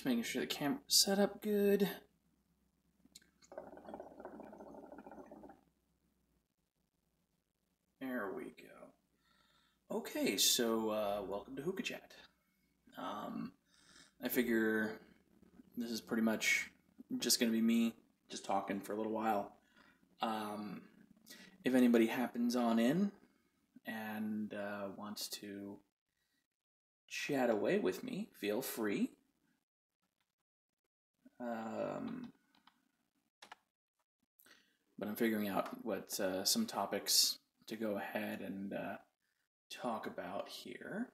making sure the camera's set up good. There we go. Okay, so welcome to Hookah Chat. I figure this is pretty much just going to be me just talking for a little while. If anybody happens on in and wants to chat away with me, feel free. But I'm figuring out what some topics to go ahead and talk about here.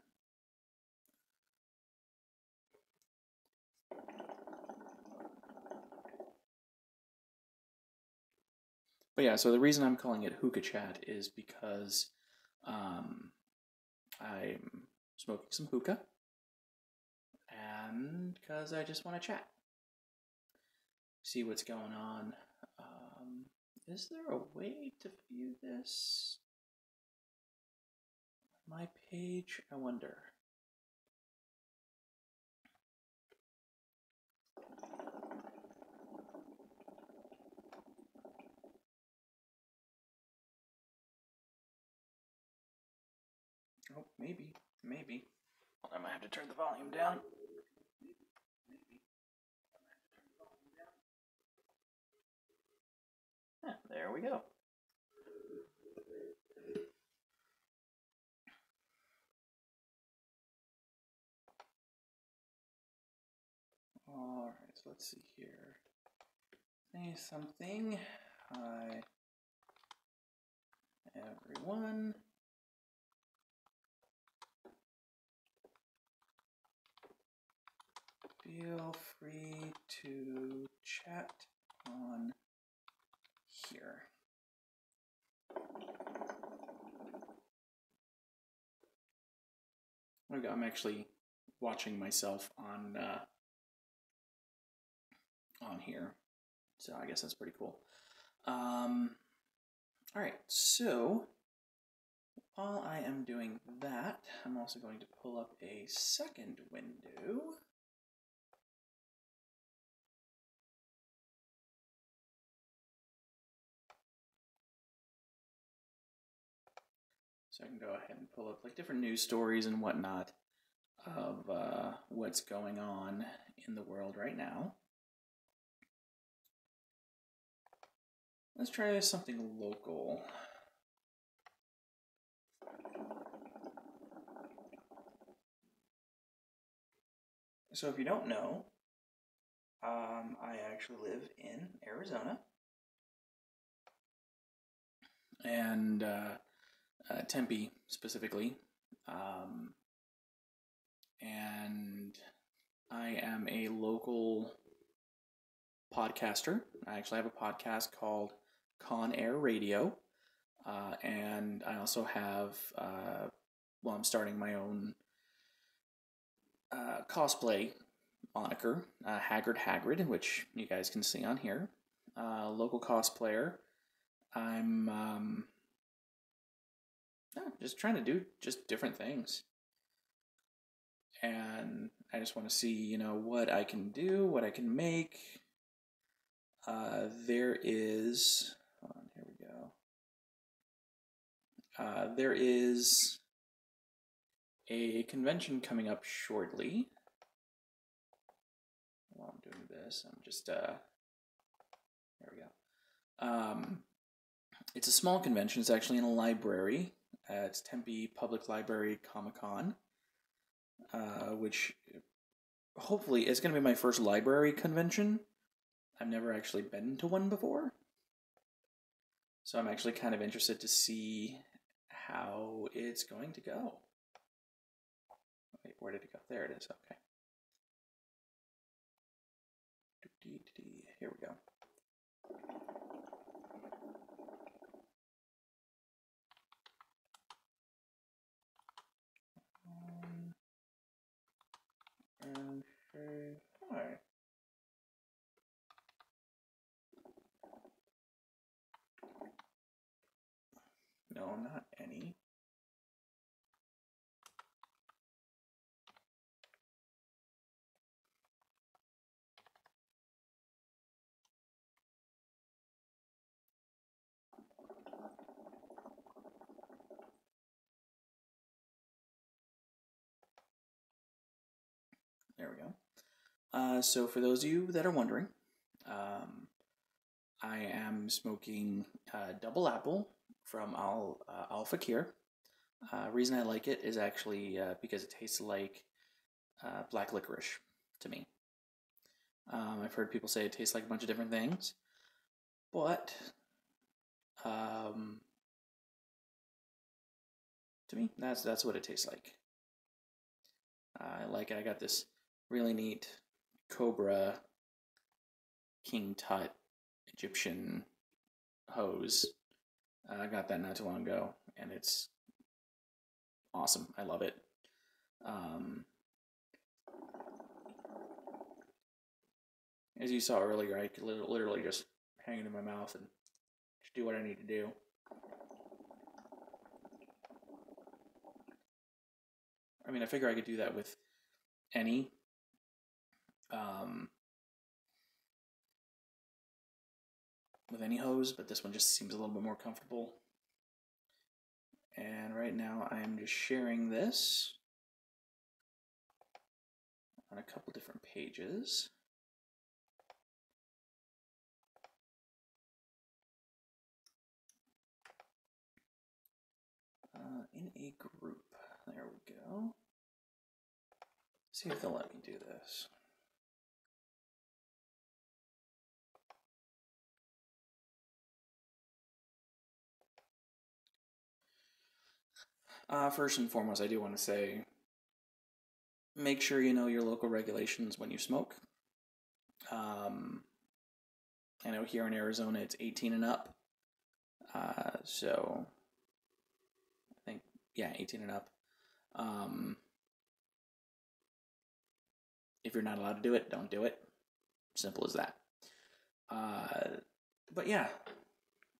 But yeah, so the reason I'm calling it Hookah Chat is because I'm smoking some hookah, and because I just want to chat, see what's going on. Is there a way to view this? My page, I wonder. Oh, maybe. I might have to turn the volume down. There we go. Alright, so let's see here. Say something. Hi, everyone. Feel free to chat on here. I'm actually watching myself on here, so I guess that's pretty cool. All right, so while I am doing that, I'm also going to pull up a second window. So I can go ahead and pull up like different news stories and whatnot of what's going on in the world right now. Let's try something local. So if you don't know, I actually live in Arizona. And Tempe specifically. And I am a local podcaster. I actually have a podcast called Con Air Radio. And I also have, I'm starting my own cosplay moniker, Hagrid, which you guys can see on here. Local cosplayer. I'm just trying to do just different things. And I just want to see, what I can do, what I can make. There is, hold on, here we go. There is a convention coming up shortly. While I'm doing this, I'm just, there we go. It's a small convention. It's actually in a library. It's Tempe Public Library Comic-Con, which hopefully is going to be my first library convention. I've never actually been to one before. So I'm actually kind of interested to see how it's going to go. Wait, where did it go? There it is. Okay. Here we go. And say hi. No, not any. There we go. So for those of you that are wondering, I am smoking double apple from Al Fakir. Reason I like it is actually because it tastes like black licorice to me. I've heard people say it tastes like a bunch of different things, but to me, that's what it tastes like. I like it. I got this really neat Cobra King Tut Egyptian hose. I got that not too long ago, and it's awesome. I love it. As you saw earlier, I could literally just hang it in my mouth and just do what I need to do. I mean, I figure I could do that with any hose, but this one just seems a little bit more comfortable. And right now I'm just sharing this on a couple different pages. In a group. There we go. See if they'll let me do this. First and foremost, I do want to say, make sure you know your local regulations when you smoke. I know here in Arizona it's 18 and up. So, I think, yeah, 18 and up. If you're not allowed to do it, don't do it. Simple as that. But yeah.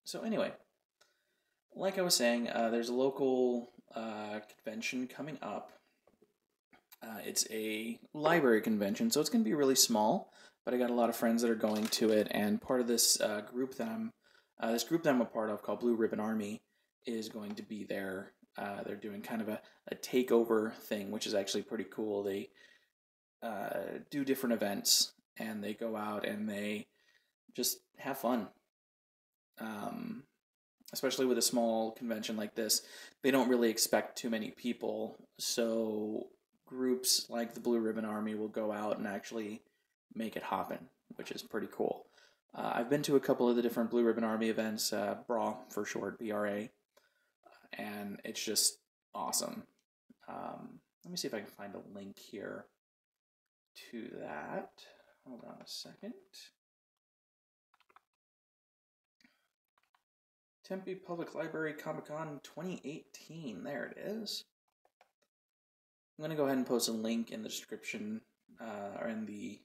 So anyway, like I was saying, there's a local convention coming up. It's a library convention, so it's going to be really small. But I got a lot of friends that are going to it, and part of this group that I'm a part of called Blue Ribbon Army is going to be there. They're doing kind of a takeover thing, which is actually pretty cool. They do different events, and they go out and they just have fun. Especially with a small convention like this, they don't really expect too many people. So groups like the Blue Ribbon Army will go out and actually make it happen, which is pretty cool. I've been to a couple of the different Blue Ribbon Army events, BRA for short, BRA, and it's just awesome. Let me see if I can find a link here to that. Hold on a second. Tempe Public Library Comic-Con 2018. There it is. I'm going to go ahead and post a link in the description or in the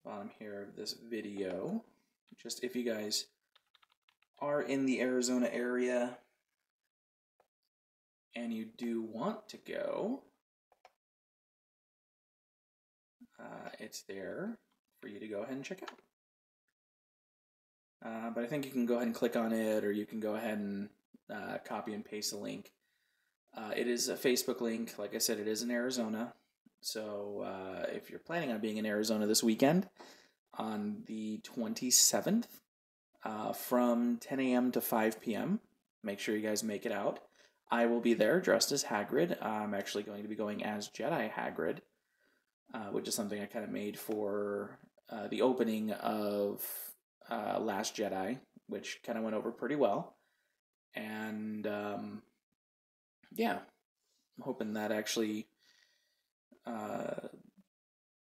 bottom here of this video. Just if you guys are in the Arizona area and you do want to go, it's there for you to go ahead and check out. But I think you can go ahead and click on it, or you can go ahead and copy and paste the link. It is a Facebook link. Like I said, it is in Arizona. So if you're planning on being in Arizona this weekend, on the 27th, from 10 a.m. to 5 p.m., make sure you guys make it out. I will be there dressed as Hagrid. I'm actually going to be going as Jedi Hagrid, which is something I kind of made for the opening of Last Jedi, which kind of went over pretty well. And yeah, I'm hoping that actually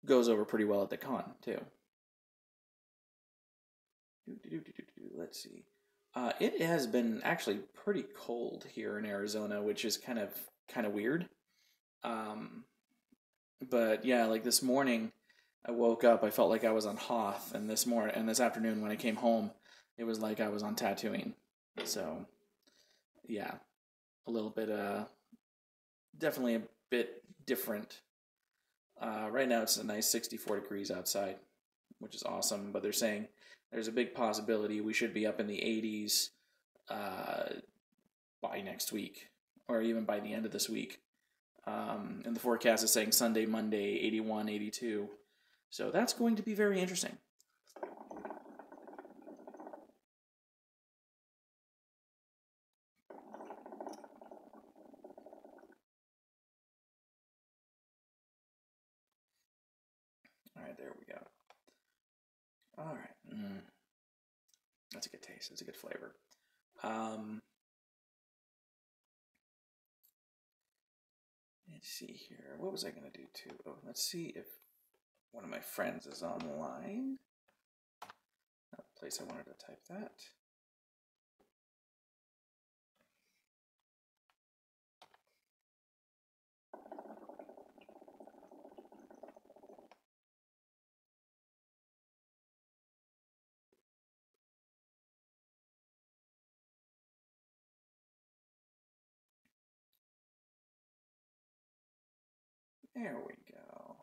goes over pretty well at the con too. Let's see. It has been actually pretty cold here in Arizona, which is kind of weird. But yeah, like this morning, I woke up, I felt like I was on Hoth, and this afternoon when I came home, it was like I was on Tatooine. So, yeah, a little bit, definitely a bit different. Right now it's a nice 64 degrees outside, which is awesome, but they're saying there's a big possibility we should be up in the 80s by next week, or even by the end of this week. And the forecast is saying Sunday, Monday, 81, 82. So that's going to be very interesting. All right, there we go. All right. That's a good taste. That's a good flavor. Let's see here. What was I going to do too? Oh, let's see if one of my friends is online. Not the place I wanted to type that. There we go.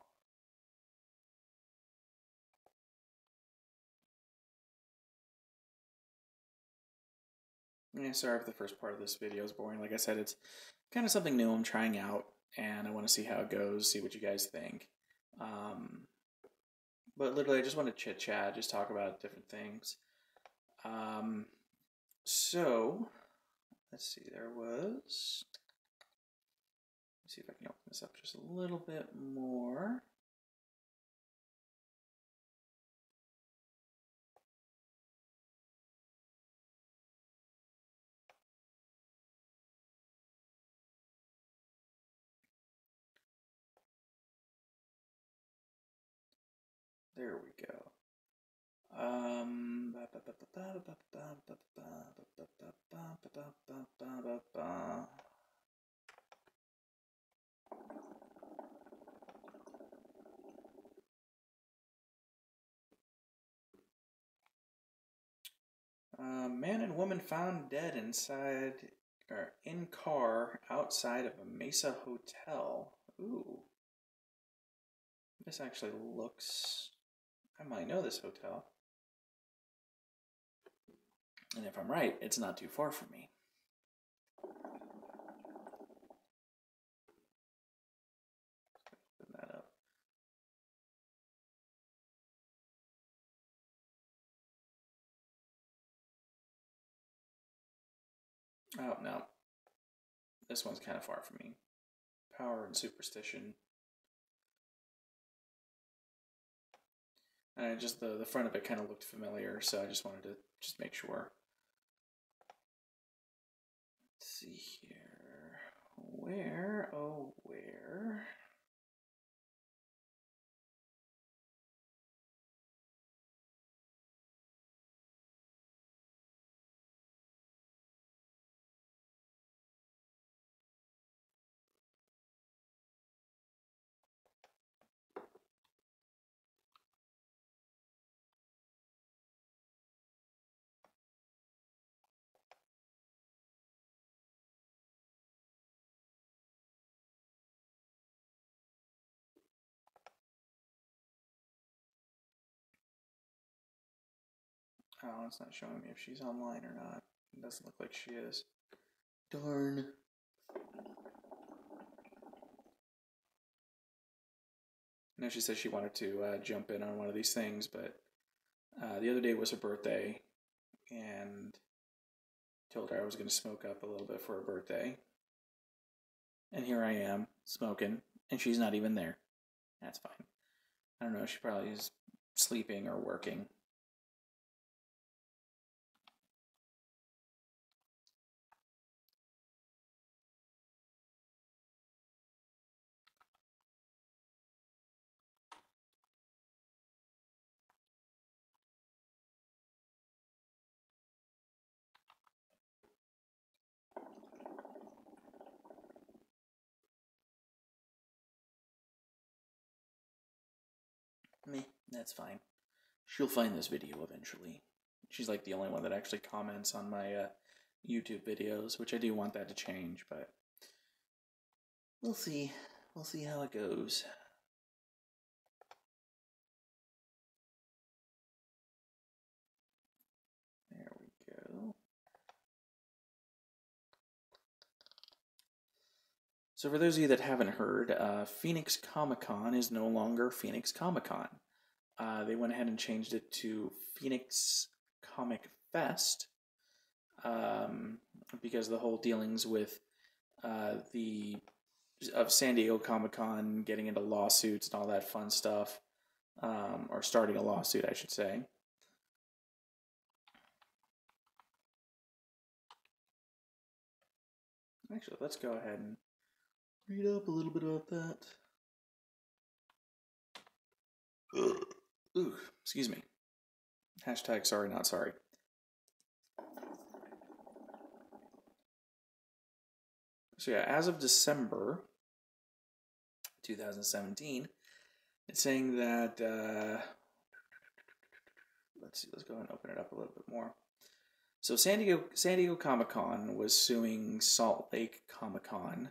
Yeah, sorry if the first part of this video is boring. Like I said, it's kind of something new I'm trying out, and I want to see how it goes, see what you guys think. But literally, I just want to chit-chat, just talk about different things. So, let's see, let's see if I can open this up just a little bit more. There we go. Man and woman found dead inside or in car outside of a Mesa hotel. Ooh. This actually looks... I might know this hotel. And if I'm right, it's not too far from me. Open that up. Oh, no. This one's kind of far from me. Power and superstition. And just the front of it kind of looked familiar, so I just wanted to just make sure. Let's see here. Where, oh where? Oh, it's not showing me if she's online or not. It doesn't look like she is. Darn. I know she said she wanted to jump in on one of these things, but the other day was her birthday, and told her I was going to smoke up a little bit for her birthday. And here I am, smoking, and she's not even there. That's fine. I don't know, she probably is sleeping or working. Meh, that's fine. She'll find this video eventually. She's like the only one that actually comments on my YouTube videos, which I do want that to change, but we'll see. We'll see how it goes. There we go. So for those of you that haven't heard, Phoenix Comic Con is no longer Phoenix Comic Con. They went ahead and changed it to Phoenix Comic Fest because the whole dealings with San Diego Comic Con getting into lawsuits and all that fun stuff, or starting a lawsuit, I should say. Actually, let's go ahead and read up a little bit about that. Ooh, excuse me. Hashtag sorry, not sorry. So yeah, as of December 2017, it's saying that, let's see, let's go ahead and open it up a little bit more. So San Diego Comic-Con was suing Salt Lake Comic-Con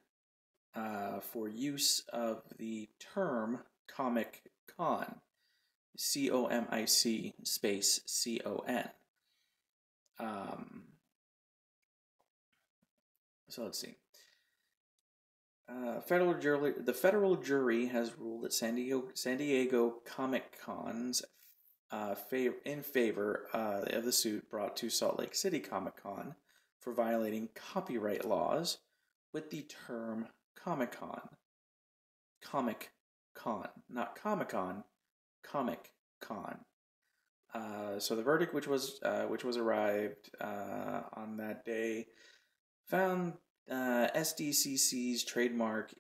for use of the term Comic Con, C-O-M-I-C space C-O-N. So let's see. The federal jury has ruled that San Diego Comic Con's in favor of the suit brought to Salt Lake City Comic Con for violating copyright laws with the term Comic Con. Comic Con, not Comic Con, Comic Con. So the verdict, which was arrived on that day, found SDCC's trademark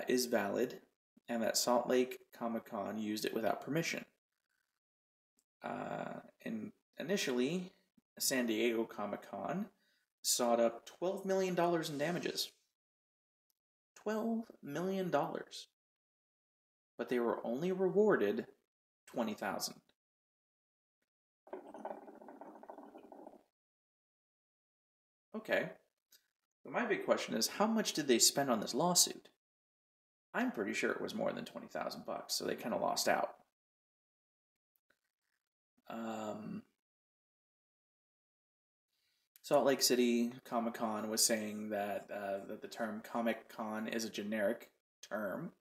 is valid, and that Salt Lake Comic Con used it without permission. And initially, San Diego Comic Con sought up $12 million in damages. $12 million. But they were only rewarded $20,000. Okay. But my big question is, how much did they spend on this lawsuit? I'm pretty sure it was more than $20,000, so they kind of lost out. Salt Lake City Comic Con was saying that the term Comic Con is a generic term,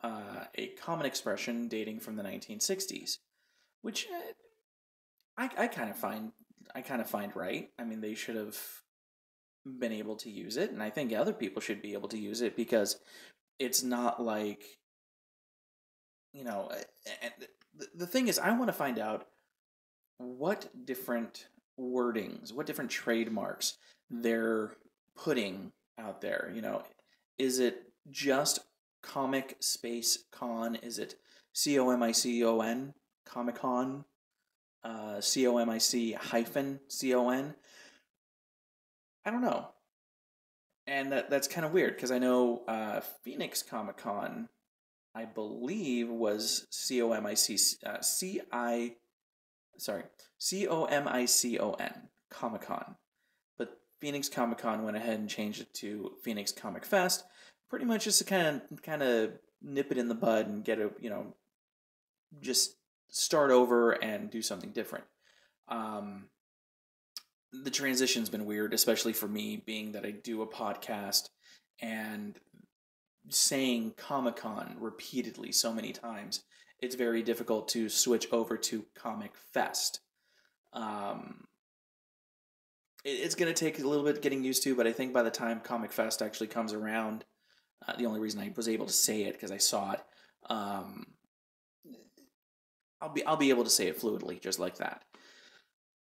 a common expression dating from the 1960s, which I kind of find right. I mean, they should have been able to use it, and I think other people should be able to use it because it's not like, the thing is, I want to find out what different wordings, what different trademarks they're putting out there. Is it just Comic Space Con? Is it COMICON, Comic Con? COMIC hyphen CON? I don't know. And that's kind of weird because I know Phoenix Comic Con, I believe, was COMICON, Comic Con. But Phoenix Comic Con went ahead and changed it to Phoenix Comic Fest, pretty much just to kind of nip it in the bud and get just start over and do something different. The transition's been weird, especially for me, being that I do a podcast and saying Comic-Con repeatedly so many times. It's very difficult to switch over to Comic Fest. It's going to take a little bit getting used to, but I think by the time Comic Fest actually comes around, the only reason I was able to say it because I saw it, I'll be able to say it fluidly, just like that.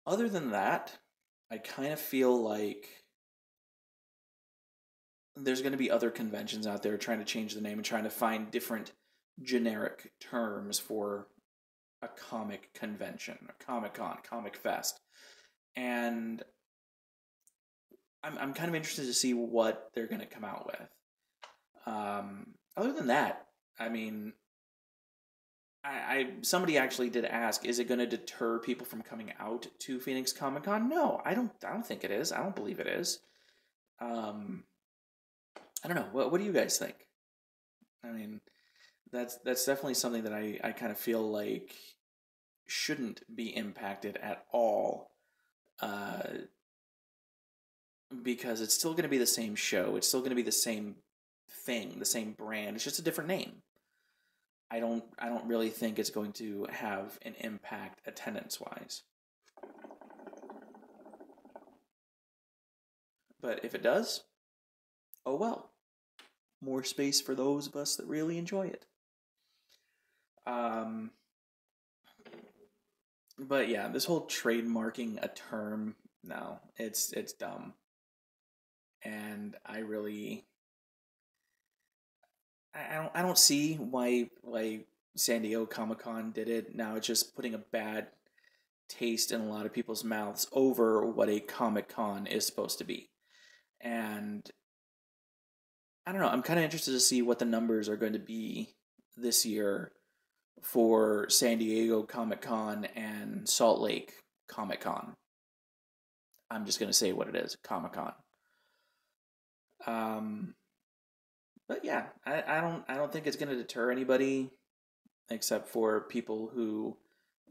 Other than that, I kind of feel like there's going to be other conventions out there trying to change the name and trying to find different generic terms for a comic convention, a Comic-Con, Comic Fest. And I'm kind of interested to see what they're going to come out with. Other than that, I mean, somebody actually did ask, is it going to deter people from coming out to Phoenix Comic Con? No, I don't think it is. I don't believe it is. I don't know. What do you guys think? I mean, that's definitely something that I kind of feel like shouldn't be impacted at all. Because it's still going to be the same show. It's still going to be the same thing, the same brand. It's just a different name. I don't really think it's going to have an impact attendance-wise. But if it does, oh well. More space for those of us that really enjoy it. But yeah, this whole trademarking a term, no, it's dumb. And I don't see why San Diego Comic-Con did it. Now it's just putting a bad taste in a lot of people's mouths over what a Comic-Con is supposed to be. And I don't know, I'm kind of interested to see what the numbers are going to be this year for San Diego Comic-Con and Salt Lake Comic-Con. I'm just going to say what it is, Comic-Con. But yeah, I don't think it's going to deter anybody except for people who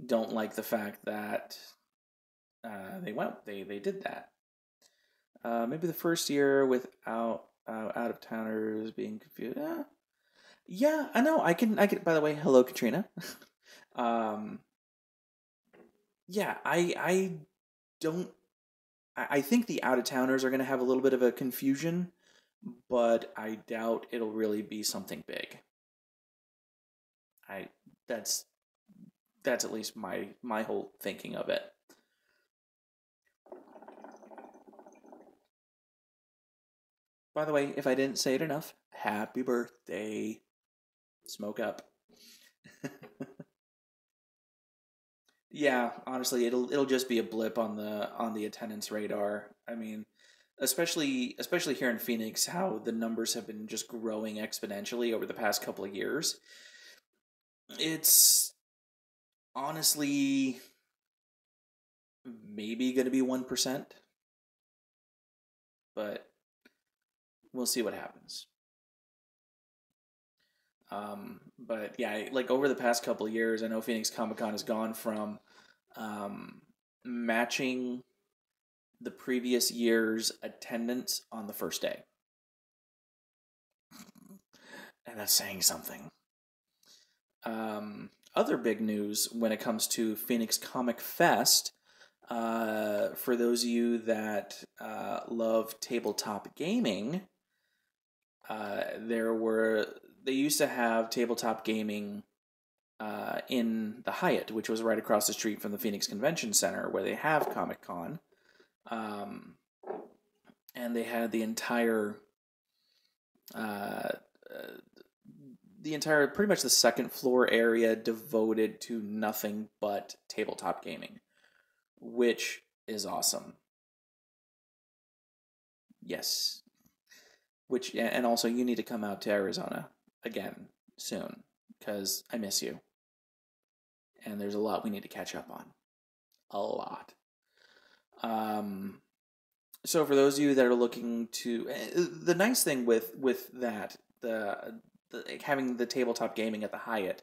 don't like the fact that they did that. Maybe the first year without out of towners being confused. Yeah, I know. I can. By the way, hello, Katrina. Yeah, I don't. I think the out of towners are going to have a little bit of a confusion, but I doubt it'll really be something big. I that's at least my whole thinking of it. By the way, if I didn't say it enough, happy birthday. Smoke up. Yeah, honestly, it'll just be a blip on the attendance radar. I mean, especially here in Phoenix, how the numbers have been just growing exponentially over the past couple of years. It's honestly maybe going to be 1%, but we'll see what happens. But yeah, like over the past couple of years, I know Phoenix Comic Con has gone from matching the previous year's attendance on the first day. And that's saying something. Other big news when it comes to Phoenix Comic Fest, for those of you that love tabletop gaming, they used to have tabletop gaming in the Hyatt, which was right across the street from the Phoenix Convention Center, where they have Comic Con. And they had pretty much the second floor area devoted to nothing but tabletop gaming, which is awesome. Yes. And also you need to come out to Arizona again soon, because I miss you. And there's a lot we need to catch up on. A lot. So for those of you that are looking to, the nice thing with that, the having the tabletop gaming at the Hyatt,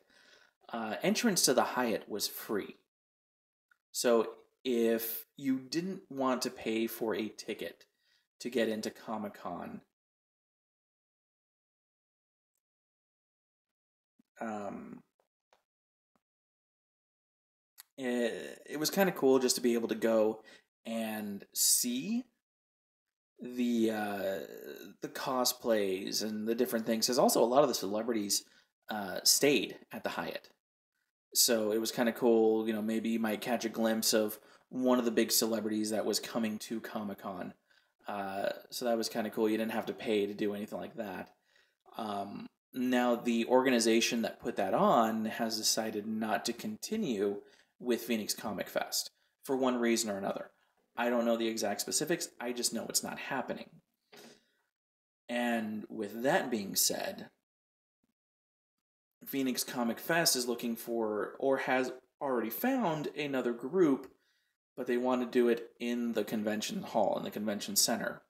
entrance to the Hyatt was free. So if you didn't want to pay for a ticket to get into Comic-Con, it was kind of cool just to be able to go and see the cosplays and the different things. Because also a lot of the celebrities stayed at the Hyatt, so it was kind of cool. You know, maybe you might catch a glimpse of one of the big celebrities that was coming to Comic-Con. So that was kind of cool. You didn't have to pay to do anything like that. Now, the organization that put that on has decided not to continue with Phoenix Comic Fest for one reason or another. I don't know the exact specifics. I just know it's not happening. And with that being said, Phoenix Comic Fest is looking for, or has already found, another group, but they want to do it in the convention hall, in the convention center.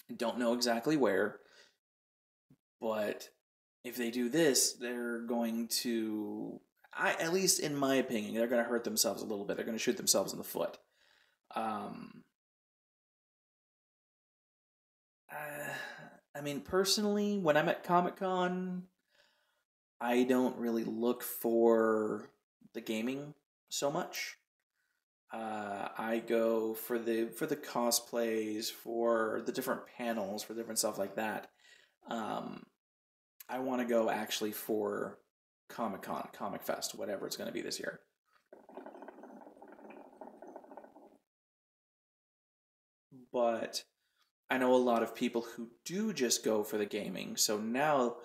I don't know exactly where, but if they do this, they're going to, at least in my opinion, they're going to hurt themselves a little bit. They're going to shoot themselves in the foot. I I mean, personally, when I'm at Comic-Con, I don't really look for the gaming so much. I go for the cosplays, for the different panels, for different stuff like that. Um, I want to go actually for Comic Con, Comic Fest, whatever it's going to be this year. But I know a lot of people who do just go for the gaming. So now,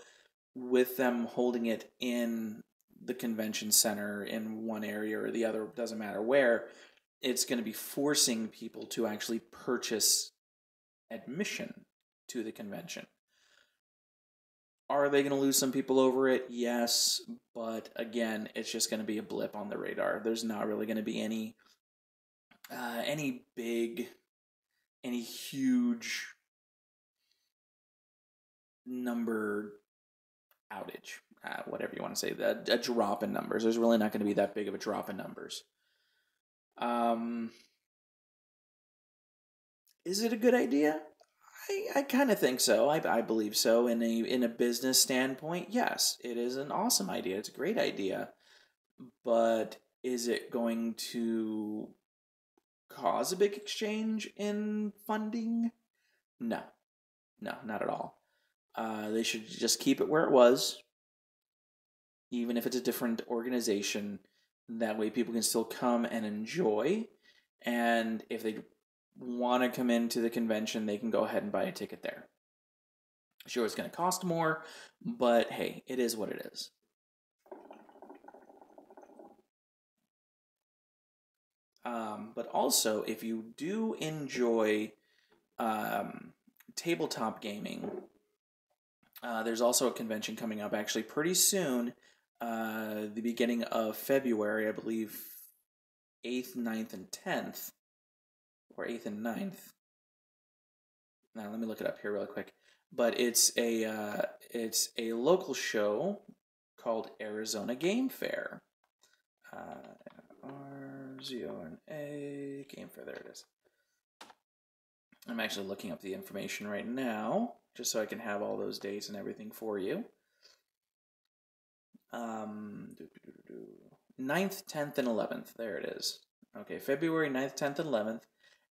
with them holding it in the convention center in one area or the other, doesn't matter where, it's going to be forcing people to actually purchase admission to the convention. Are they going to lose some people over it? Yes, but again, it's just going to be a blip on the radar. There's not really going to be any big, any huge number outage, whatever you want to say, a drop in numbers. There's really not going to be that big of a drop in numbers. Is it a good idea? I kind of think so. I believe so. In a business standpoint, yes, it is an awesome idea. It's a great idea. But is it going to cause a big exchange in funding? No. No, not at all. They should just keep it where it was, even if it's a different organization. That way people can still come and enjoy. And if they want to come into the convention, they can go ahead and buy a ticket there. Sure, it's going to cost more, but hey, it is what it is. But also, if you do enjoy tabletop gaming, there's also a convention coming up actually pretty soon, the beginning of February, I believe 8th, 9th, and 10th, or 8th and 9th. Now, let me look it up here really quick. But it's a local show called Arizona Game Fair. RZONA Game Fair, there it is. I'm actually looking up the information right now, just so I can have all those dates and everything for you. 9th, 10th, and 11th. There it is. Okay, February 9th, 10th, and 11th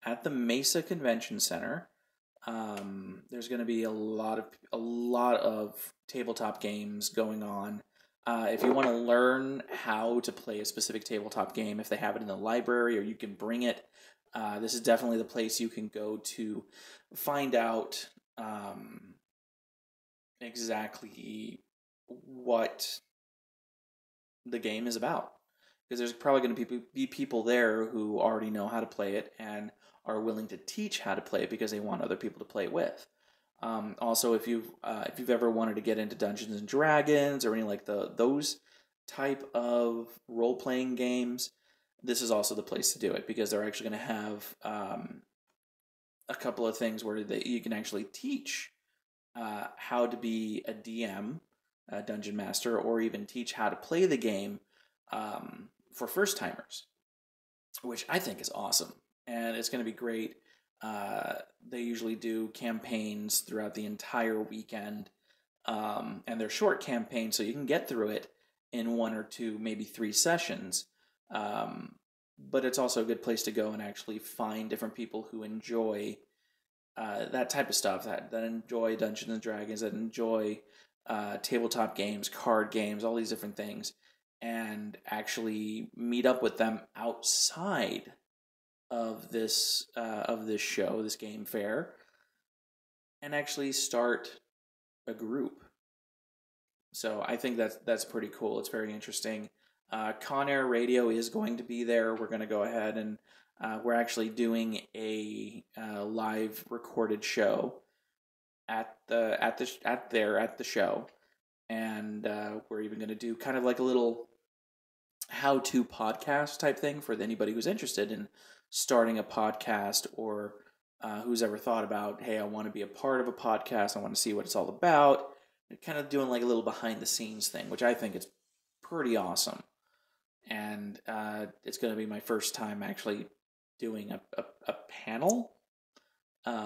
at the Mesa Convention Center. There's going to be a lot of tabletop games going on. If you want to learn how to play a specific tabletop game, if they have it in the library or you can bring it, this is definitely the place you can go to find out exactly what the game is about. Because there's probably going to be people there who already know how to play it and are willing to teach how to play it because they want other people to play with. Also, if you've ever wanted to get into Dungeons and Dragons or any like those type of role playing games, this is also the place to do it because they're actually going to have a couple of things where you can actually teach how to be a DM, a dungeon master, or even teach how to play the game for first timers, which I think is awesome, and it's going to be great. They usually do campaigns throughout the entire weekend, and they're short campaigns, so you can get through it in 1 or 2, maybe 3 sessions. But it's also a good place to go and actually find different people who enjoy that type of stuff, that enjoy Dungeons and Dragons, that enjoy tabletop games, card games, all these different things, and actually meet up with them outside of this show, this game fair, and actually start a group. So I think that's pretty cool. It's very interesting. Con Air Radio is going to be there. We're going to go ahead and we're actually doing a live recorded show at the show, and we're even going to do kind of like a little how-to podcast type thing for anybody who's interested in starting a podcast or who's ever thought about, hey, I want to be a part of a podcast. I want to see what it's all about. Kind of doing like a little behind-the-scenes thing, which I think is pretty awesome. And it's going to be my first time actually doing a panel.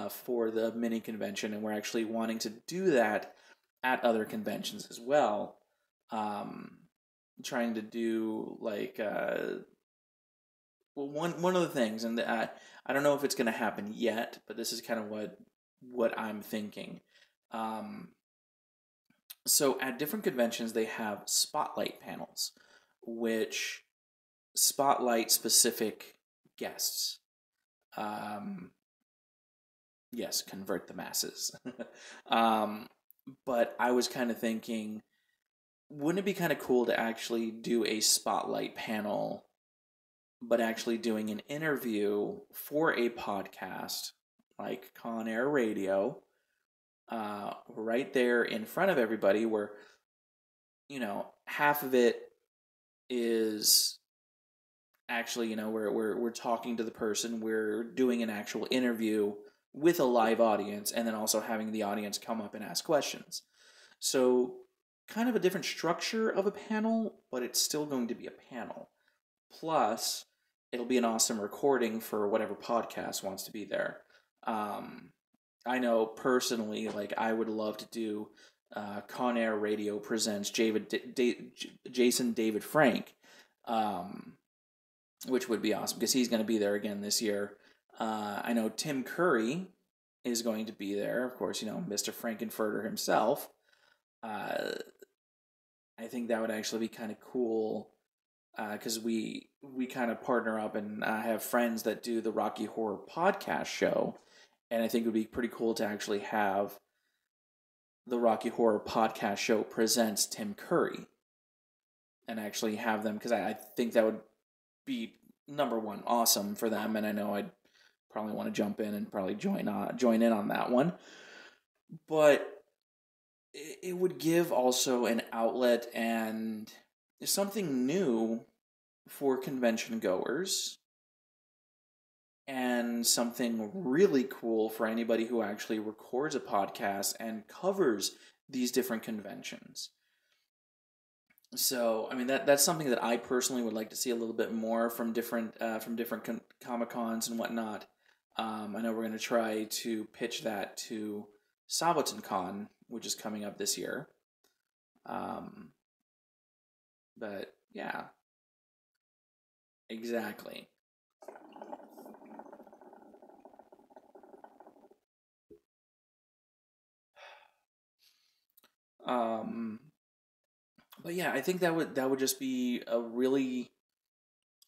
for the mini convention, and we're actually wanting to do that at other conventions as well. Trying to do like well, one of the things, and I don't know if it's going to happen yet, but this is kind of what I'm thinking. Um, so at different conventions, they have spotlight panels, which spotlight specific guests. Um, yes, convert the masses. um, but I was kind of thinking, wouldn't it be kind of cool to actually do a spotlight panel, but actually doing an interview for a podcast like Con Air Radio, right there in front of everybody, where half of it is actually we're talking to the person, we're doing an actual interview with a live audience, and then also having the audience come up and ask questions. So kind of a different structure of a panel, but it's still going to be a panel. Plus, it'll be an awesome recording for whatever podcast wants to be there. I know personally, like I would love to do Con Air Radio presents Jason David Frank, which would be awesome because he's going to be there again this year. I know Tim Curry is going to be there. Of course, Mr. Frankenfurter himself. I think that would actually be kind of cool because we kind of partner up and have friends that do the Rocky Horror Podcast Show. And I think it would be pretty cool to actually have the Rocky Horror Podcast Show presents Tim Curry and actually have them, because I think that would be, number one, awesome for them, and I know I'd probably want to jump in and probably join in on that one. But it would give also an outlet and something new for convention goers, and something really cool for anybody who actually records a podcast and covers these different conventions. So, I mean, that's something that I personally would like to see a little bit more from different Comic Cons and whatnot. I know we're going to try to pitch that to Sabaton Con, which is coming up this year. But yeah, exactly. Um, but yeah, I think that would just be a really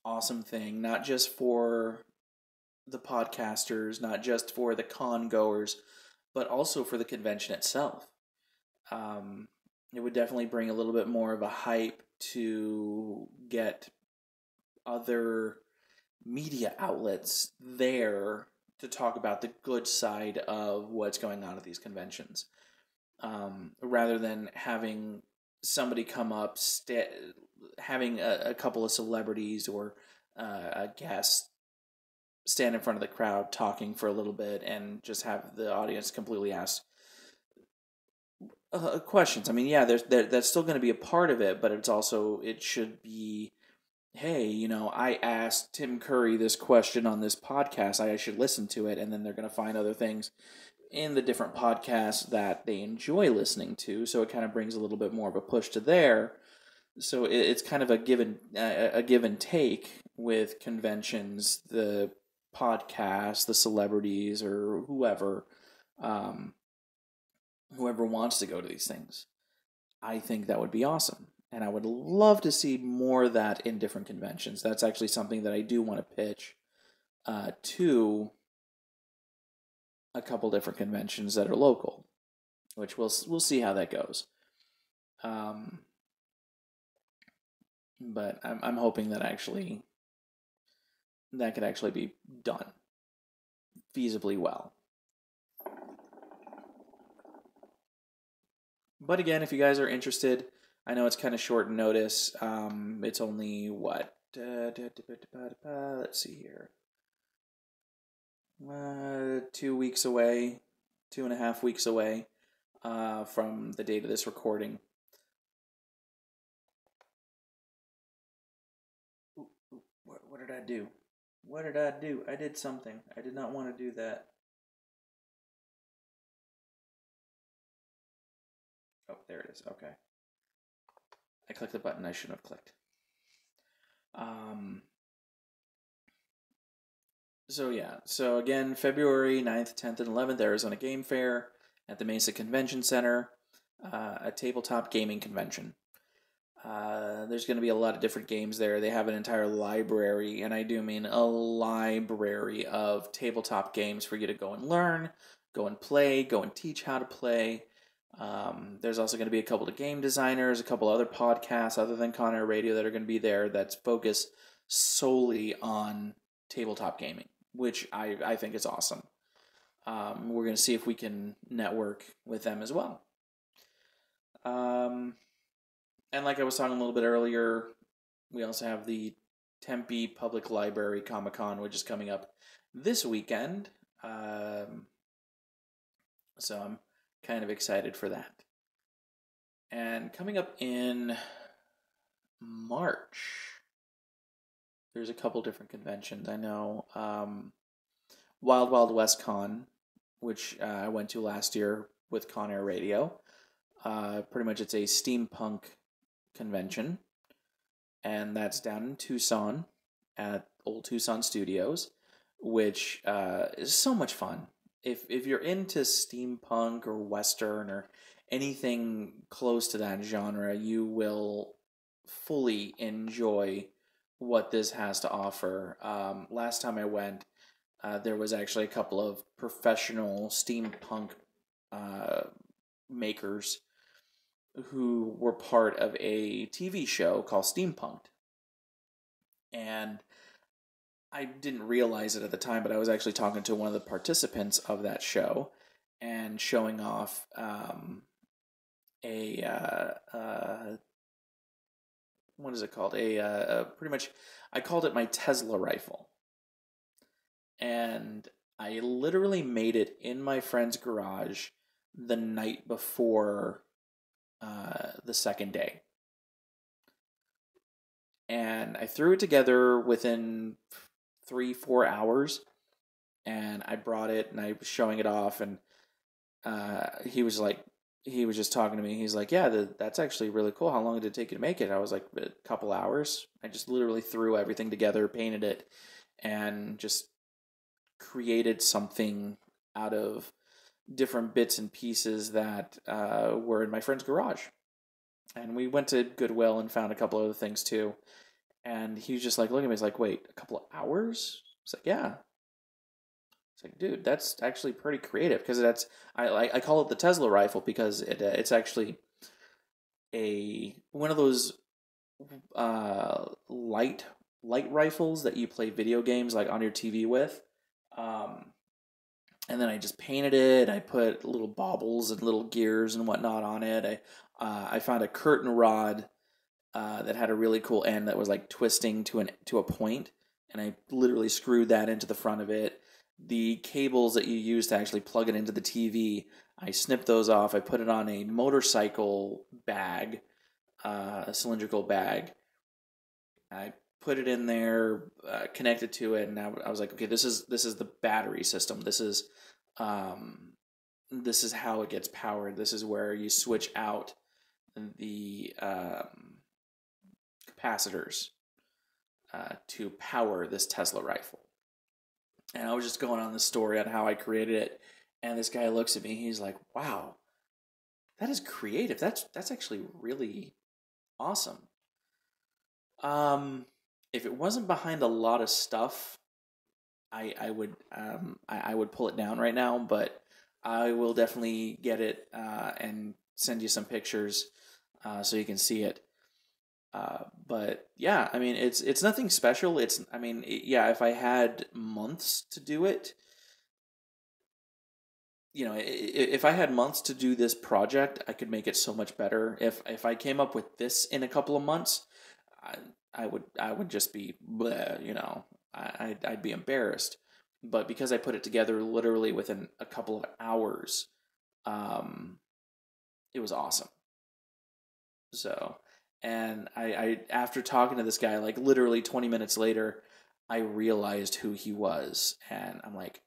awesome thing, not just for the podcasters, not just for the con goers, but also for the convention itself. It would definitely bring a little bit more of a hype to get other media outlets there to talk about the good side of what's going on at these conventions, rather than having somebody come up, having a couple of celebrities or a guest stand in front of the crowd talking for a little bit and just have the audience completely ask questions. I mean, yeah, that's still going to be a part of it, but it should be, hey, I asked Tim Curry this question on this podcast. I should listen to it, and then they're going to find other things in the different podcasts that they enjoy listening to. So it kind of brings a little bit more of a push to there. So it's kind of a give and take with conventions, the podcasts, the celebrities, or um, whoever wants to go to these things. I think that would be awesome. And I would love to see more of that in different conventions. That's actually something that I do want to pitch to a couple different conventions that are local, which we'll see how that goes. But I'm hoping that that could actually be done feasibly well. But again, if you guys are interested, I know it's kind of short notice. It's only what? Let's see here. 2 weeks away, 2.5 weeks away from the date of this recording. What did I do? What did I do? I did something. I did not want to do that. there it is. Okay. I clicked the button I shouldn't have clicked. So yeah, so again, February 9th, 10th, and 11th, Arizona Game Fair at the Mesa Convention Center, a tabletop gaming convention. There's going to be a lot of different games there. They have an entire library, and I do mean a library of tabletop games for you to go and learn, go and play, go and teach how to play. There's also going to be a couple of game designers, a couple other podcasts other than Con Air Radio that are going to be there that's focused solely on tabletop gaming, which I think is awesome. We're going to see if we can network with them as well. And like I was talking a little bit earlier, we also have the Tempe Public Library Comic-Con, which is coming up this weekend. So I'm kind of excited for that. And coming up in March, there's a couple different conventions. I know Wild Wild West Con, which I went to last year with Con Air Radio. Pretty much it's a steampunk convention, and that's down in Tucson at Old Tucson Studios, which is so much fun. If you're into steampunk or western or anything close to that genre, you will fully enjoy what this has to offer. Last time I went, there was actually a couple of professional steampunk makers who were part of a TV show called Steampunked. And I didn't realize it at the time, but I was actually talking to one of the participants of that show and showing off what is it called? Pretty much, I called it my Tesla rifle. And I literally made it in my friend's garage the night before the second day. And I threw it together within 3-4 hours, and I brought it and I was showing it off, and he was just talking to me. He's like, yeah, that's actually really cool. How long did it take you to make it? I was like, a couple hours. I just literally threw everything together, painted it, and just created something out of different bits and pieces that were in my friend's garage. And we went to Goodwill and found a couple other things too. And he was just like, look at me. He's like, wait, a couple of hours? It's like, yeah. It's like, dude, that's actually pretty creative, because I call it the Tesla rifle because it's actually one of those light rifles that you play video games like on your TV with. And then I just painted it. I put little baubles and little gears and whatnot on it. I found a curtain rod that had a really cool end that was like twisting to a point, and I literally screwed that into the front of it. The cables that you use to actually plug it into the TV, I snipped those off. I put it on a motorcycle bag, a cylindrical bag. I put it in there, connected to it, and now I was like, okay, this is the battery system. This is how it gets powered. This is where you switch out the capacitors to power this Tesla rifle. And I was just going on the story on how I created it, and this guy looks at me. He's like, "Wow, that is creative. That's actually really awesome." If it wasn't behind a lot of stuff, I would pull it down right now. But I will definitely get it and send you some pictures so you can see it. But yeah, I mean, it's nothing special. If I had months to do it, if I had months to do this project, I could make it so much better. If I came up with this in a couple of months, I would just be bleh, I'd be embarrassed. But because I put it together literally within a couple of hours, it was awesome. So, and I after talking to this guy, like literally 20 minutes later, I realized who he was, and I'm like,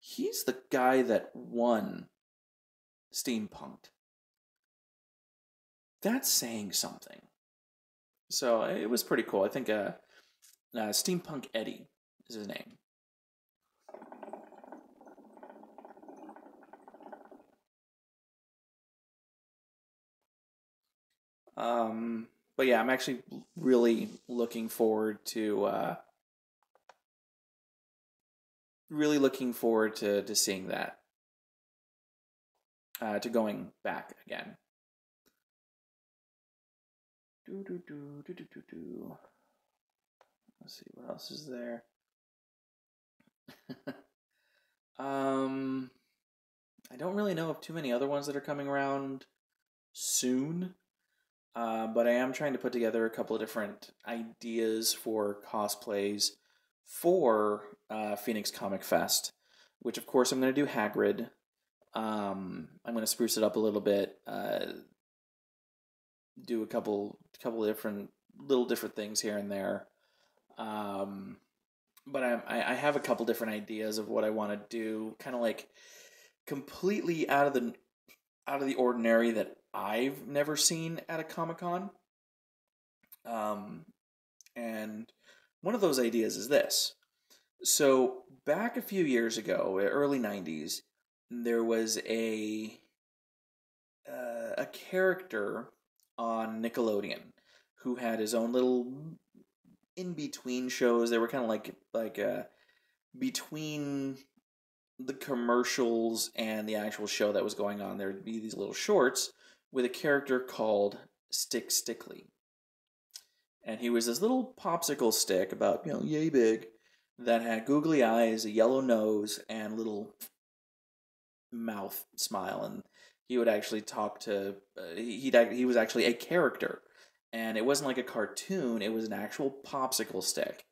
he's the guy that won steampunked. That's saying something. So it was pretty cool. I think Steampunk Eddie is his name. But yeah, I'm actually really looking forward to seeing that, to going back again. Let's see what else is there. um, I don't really know of too many other ones that are coming around soon. But I am trying to put together a couple of different ideas for cosplays for Phoenix Comic Fest, which of course I'm going to do Hagrid. I'm going to spruce it up a little bit, do a couple of different things here and there. But I have a couple different ideas of what I want to do, kind of like completely out of the ordinary that I've never seen at a Comic-Con. And one of those ideas is this. So back a few years ago, early 90s, there was a character on Nickelodeon who had his own little in-between shows. They were kind of like between the commercials and the actual show that was going on. There would be these little shorts with a character called Stick Stickly. And he was this little popsicle stick about, yay big, that had googly eyes, a yellow nose, and little mouth smile. And he would actually talk to, he was actually a character. And it wasn't like a cartoon, it was an actual popsicle stick.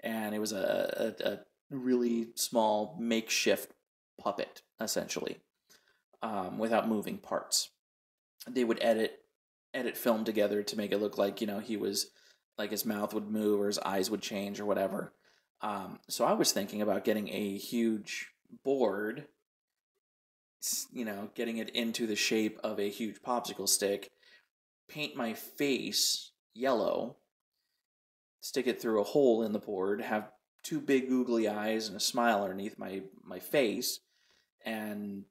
And it was a really small makeshift puppet, essentially, without moving parts. They would edit film together to make it look like, he was, like his mouth would move or his eyes would change or whatever. So I was thinking about getting a huge board, getting it into the shape of a huge popsicle stick, paint my face yellow, stick it through a hole in the board, have two big googly eyes and a smile underneath my face, and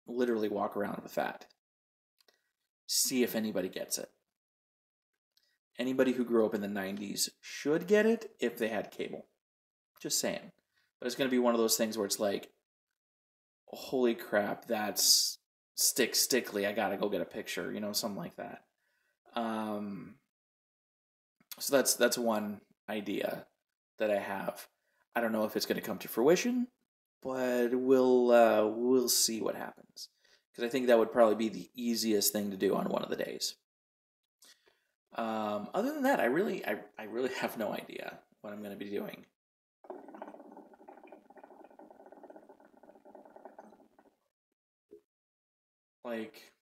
literally walk around with that. See if anybody gets it. Anybody who grew up in the 90s should get it if they had cable. Just saying. But it's going to be one of those things where it's like, holy crap, that's Stick Stickly. I got to go get a picture, something like that. So that's one idea that I have. I don't know if it's going to come to fruition, but we'll see what happens. Because I think that would probably be the easiest thing to do on one of the days. Other than that, I really have no idea what I'm going to be doing. Like,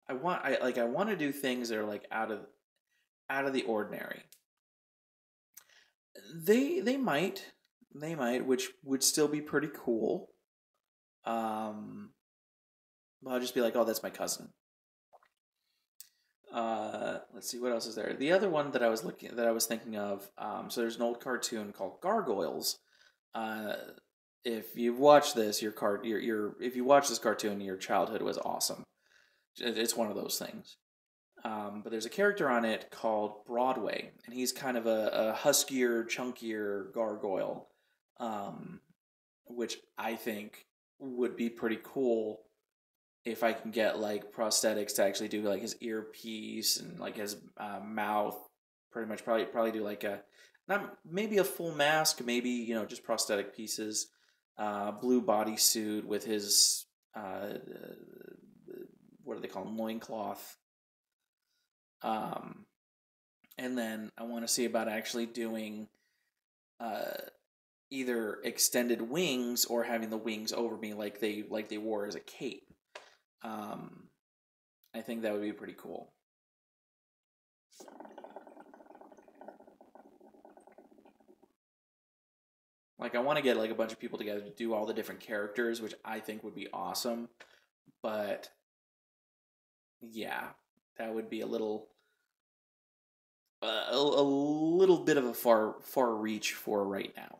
I want to do things that are like out of the ordinary. They might, which would still be pretty cool. I'll just be like, oh, that's my cousin. Let's see, what else is there? The other one that I was thinking of. So there's an old cartoon called Gargoyles. If you've watched this, if you watch this cartoon, your childhood was awesome. It's one of those things. But there's a character on it called Broadway, and he's kind of a huskier, chunkier gargoyle, which I think would be pretty cool if I can get like prosthetics to actually do like his earpiece and like his mouth. Pretty much, probably do like not maybe a full mask, maybe just prosthetic pieces, blue bodysuit with his what do they call them, loincloth. And then I want to see about actually doing either extended wings or having the wings over me like they wore as a cape. I think that would be pretty cool. Like, I want to get like a bunch of people together to do all the different characters, which I think would be awesome. but yeah, that would be a little bit of a far reach for right now.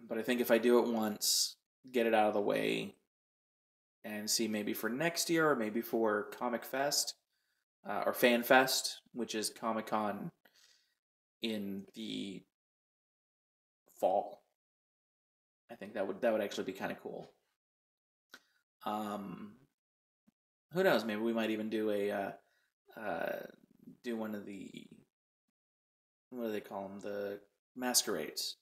But I think if I do it once, get it out of the way, and see maybe for next year or maybe for Comic Fest or Fan Fest, which is Comic Con in the fall. I think that would actually be kind of cool. Um, who knows? Maybe we might even do do one of the, what do they call them? The masquerades.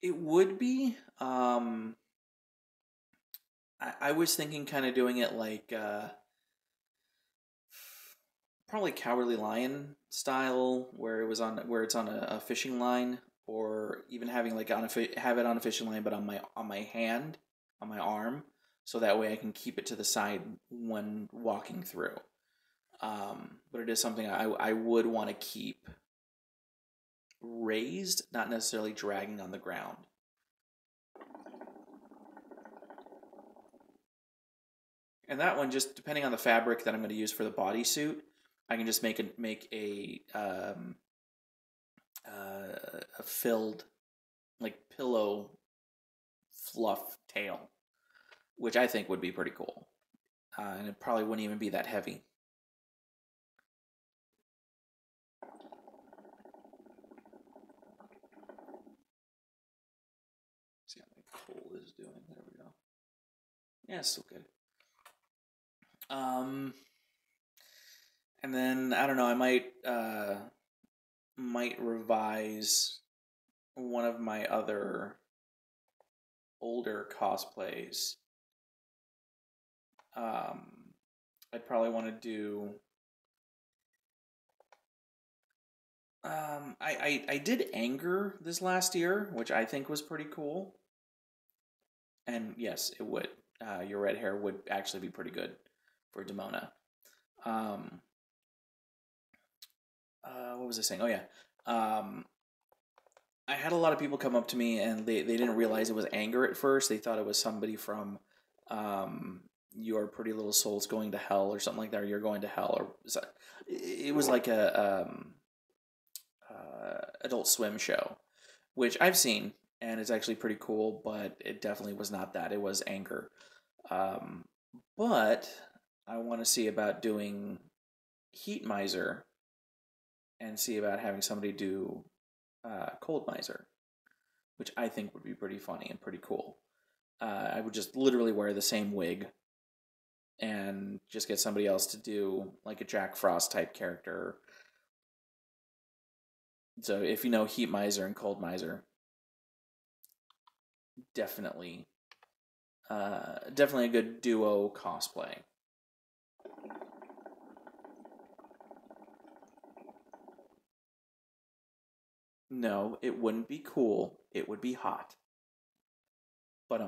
It would be. I was thinking kind of doing it like probably Cowardly Lion style, where it's on a fishing line, or even having like have it on a fishing line, but on my hand, on my arm, so that way I can keep it to the side when walking through. But it is something I would want to keep raised, not necessarily dragging on the ground. And that one, just depending on the fabric that I'm going to use for the bodysuit, I can just make a filled like pillow fluff tail, which I think would be pretty cool, and it probably wouldn't even be that heavy. See how my coal is doing. There we go. Yeah, it's still good. Um, and then I don't know. I might revise one of my other older cosplays. I'd probably want to do. I did Anger this last year, which I think was pretty cool. And yes, it would. Your red hair would actually be pretty good for Demona. Um, what was I saying? Oh yeah. Um, I had a lot of people come up to me and they didn't realize it was Anger at first. They thought it was somebody from Your Pretty Little Soul's Going to Hell or something like that, or You're Going to Hell. Or it was like a Adult Swim show, which I've seen, and it's actually pretty cool, but it definitely was not that. It was Anger. Um, but I want to see about doing Heat Miser and see about having somebody do Cold Miser, which I think would be pretty funny and pretty cool. I would just literally wear the same wig and just get somebody else to do like a Jack Frost type character. So if you know Heat Miser and Cold Miser, definitely, definitely a good duo cosplay. No, it wouldn't be cool. It would be hot. But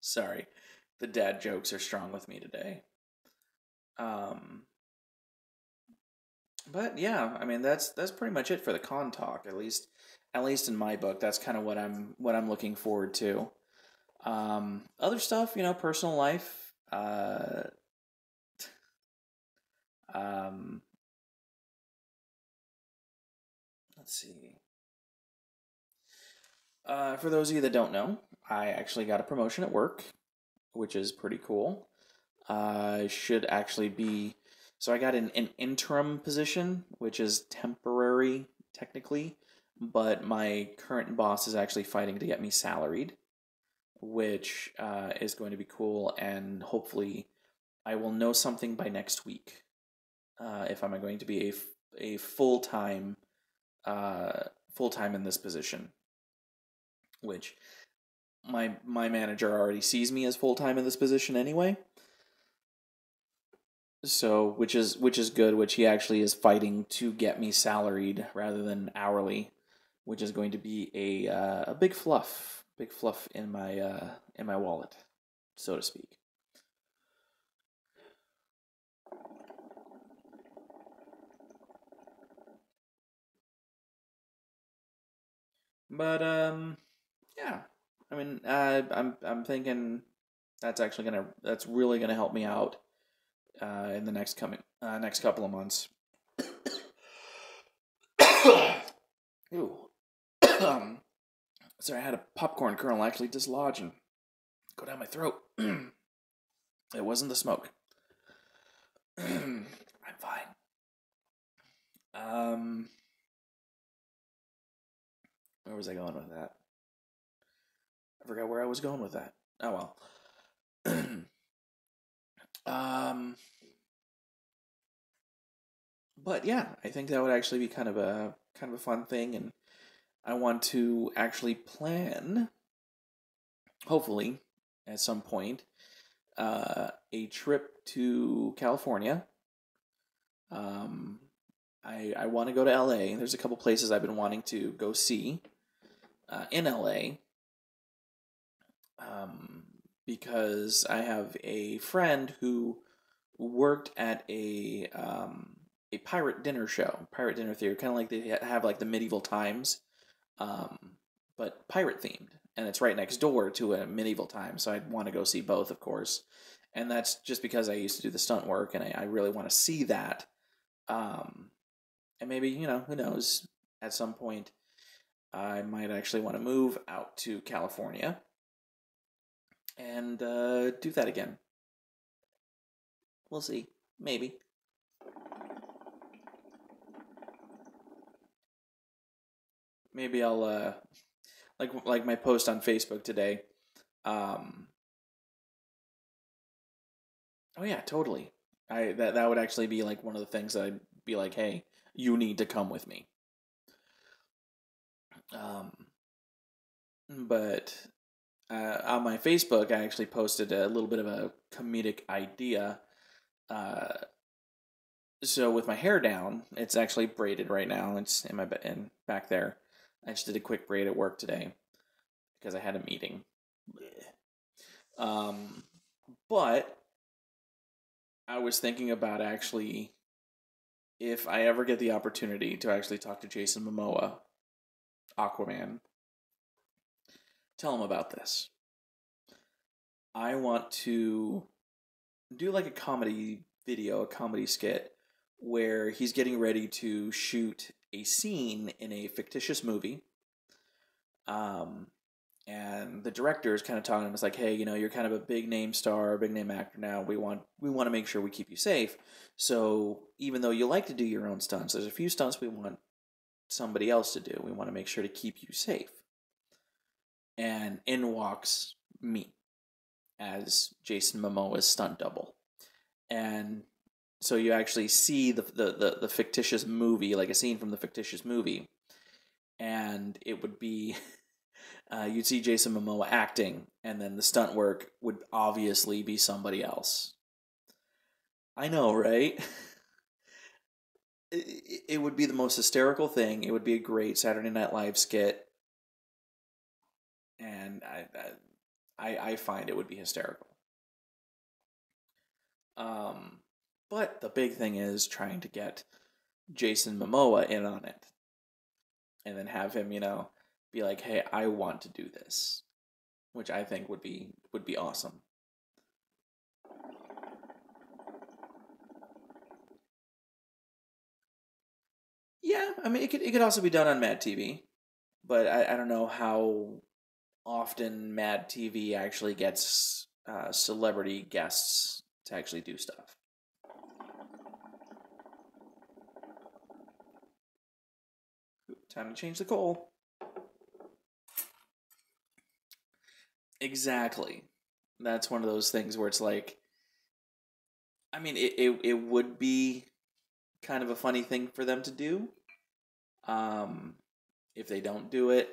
sorry, the dad jokes are strong with me today. Um, but yeah, I mean that's pretty much it for the con talk. At least in my book, that's kind of what I'm looking forward to. Other stuff, personal life. Um, let's see. For those of you that don't know, I actually got a promotion at work, which is pretty cool. Should actually be. So I got an interim position, which is temporary technically, but my current boss is actually fighting to get me salaried, which is going to be cool, and hopefully I will know something by next week if I'm going to be a full time in this position, which my manager already sees me as full time in this position anyway. So, which is good. Which he actually is fighting to get me salaried rather than hourly, which is going to be a big fluff in my wallet, so to speak. But yeah. I mean, I'm thinking that's really gonna help me out in the next couple of months. Ooh. Sorry, I had a popcorn kernel actually dislodge and go down my throat. It wasn't the smoke. I'm fine. Where was I going with that? I forgot where I was going with that. Oh well. um, but yeah, I think that would actually be kind of a fun thing, and I want to actually plan, hopefully, at some point, a trip to California. Um, I want to go to LA. There's a couple places I've been wanting to go see in LA. Um, because I have a friend who worked at a pirate dinner show, pirate dinner theater, kind of like they have like the medieval times, um, but pirate themed, and it's right next door to a medieval time. So I'd want to go see both, of course, and that's just because I used to do the stunt work, and I really want to see that. Um, and maybe who knows, at some point I might actually want to move out to California and do that again. We'll see. Maybe. Maybe I'll like my post on Facebook today. Um, oh yeah, totally. That would actually be like one of the things that I'd be like, hey, you need to come with me. Um, but on my Facebook, I actually posted a little bit of a comedic idea. Uh, so with my hair down, it's actually braided right now. It's in my in back there. I just did a quick braid at work today because I had a meeting. Um, but I was thinking about actually, if I ever get the opportunity to actually talk to Jason Momoa, Aquaman, tell him about this. I want to do like a comedy video, a comedy skit, where he's getting ready to shoot a scene in a fictitious movie. Um, and the director is kind of talking to him. It's like, hey, you're kind of a big name star, big name actor now. We want to make sure we keep you safe. So even though you like to do your own stunts, there's a few stunts we want somebody else to do. We want to make sure to keep you safe. And in walks me as Jason Momoa's stunt double. And so you actually see the fictitious movie, like a scene from the fictitious movie, and it would be you'd see Jason Momoa acting, and then the stunt work would obviously be somebody else. I know, right? It would be the most hysterical thing. It would be a great Saturday Night Live skit, and I find it would be hysterical. Um, but the big thing is trying to get Jason Momoa in on it, and then have him, be like, "Hey, I want to do this," which I think would be awesome. Yeah, I mean, it could also be done on Mad TV, but I don't know how often Mad TV actually gets celebrity guests to actually do stuff. Time to change the coal. Exactly. That's one of those things where it's like, I mean, it would be kind of a funny thing for them to do. Um, if they don't do it,